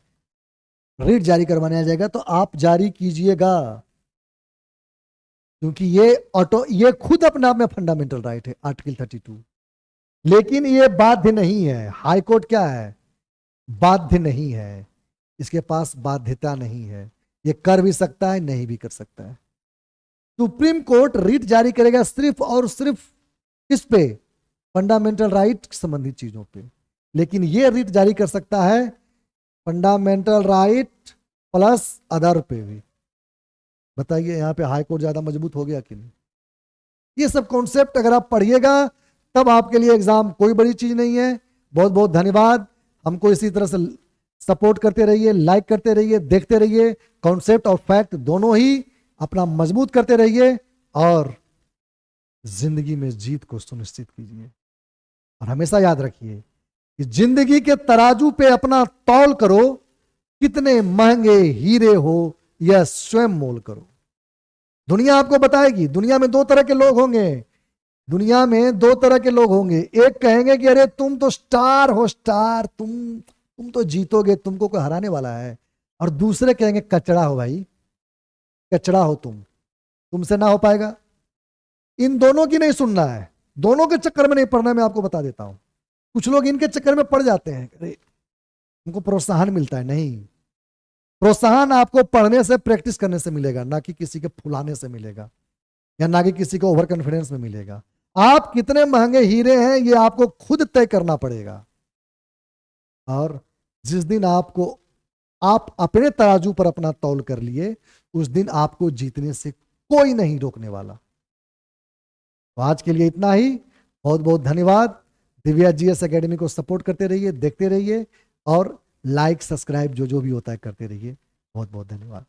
रीट जारी करवाने आ जाएगा, तो आप जारी कीजिएगा, क्योंकि ये खुद अपने आप में फंडामेंटल राइट है, आर्टिकल 32। लेकिन ये बाध्य नहीं है। हाई कोर्ट क्या है, बाध्य नहीं है, इसके पास बाध्यता नहीं है, ये कर भी सकता है, नहीं भी कर सकता है। सुप्रीम कोर्ट रीट जारी करेगा सिर्फ और सिर्फ किस पे, फंडामेंटल राइट संबंधित चीजों पे। लेकिन ये रीट जारी कर सकता है फंडामेंटल राइट प्लस अदर पे भी। बताइए यहां पे हाई कोर्ट ज्यादा मजबूत हो गया कि नहीं। ये सब कॉन्सेप्ट अगर आप पढ़िएगा तब आपके लिए एग्जाम कोई बड़ी चीज नहीं है। बहुत बहुत धन्यवाद। हमको इसी तरह से सपोर्ट करते रहिए, लाइक करते रहिए, देखते रहिए, कॉन्सेप्ट और फैक्ट दोनों ही अपना मजबूत करते रहिए और जिंदगी में जीत को सुनिश्चित कीजिए। और हमेशा याद रखिए कि जिंदगी के तराजू पे अपना तौल करो कितने महंगे हीरे हो यह स्वयं मोल करो। दुनिया आपको बताएगी। दुनिया में दो तरह के लोग होंगे। दुनिया में दो तरह के लोग होंगे। एक कहेंगे कि अरे तुम तो स्टार हो, स्टार, तुम तो जीतोगे, तुमको कोई हराने वाला है। और दूसरे कहेंगे कचड़ा हो भाई, कचड़ा हो तुमसे ना हो पाएगा। इन दोनों की नहीं सुनना है, दोनों के चक्कर में नहीं पड़ना है। मैं आपको बता देता हूं, कुछ लोग इनके चक्कर में पड़ जाते हैं। अरे उनको प्रोत्साहन मिलता है। नहीं, प्रोत्साहन आपको पढ़ने से, प्रैक्टिस करने से मिलेगा, ना कि किसी के फुलाने से मिलेगा, या ना कि किसी को ओवर कॉन्फिडेंस में मिलेगा। आप कितने महंगे हीरे हैं ये आपको खुद तय करना पड़ेगा। और जिस दिन आप अपने तराजू पर अपना तौल कर लिए, उस दिन आपको जीतने से कोई नहीं रोकने वाला। तो आज के लिए इतना ही। बहुत बहुत धन्यवाद। दिव्या जीएस एकेडमी को सपोर्ट करते रहिए, देखते रहिए, और लाइक सब्सक्राइब जो जो भी होता है करते रहिए। बहुत बहुत धन्यवाद।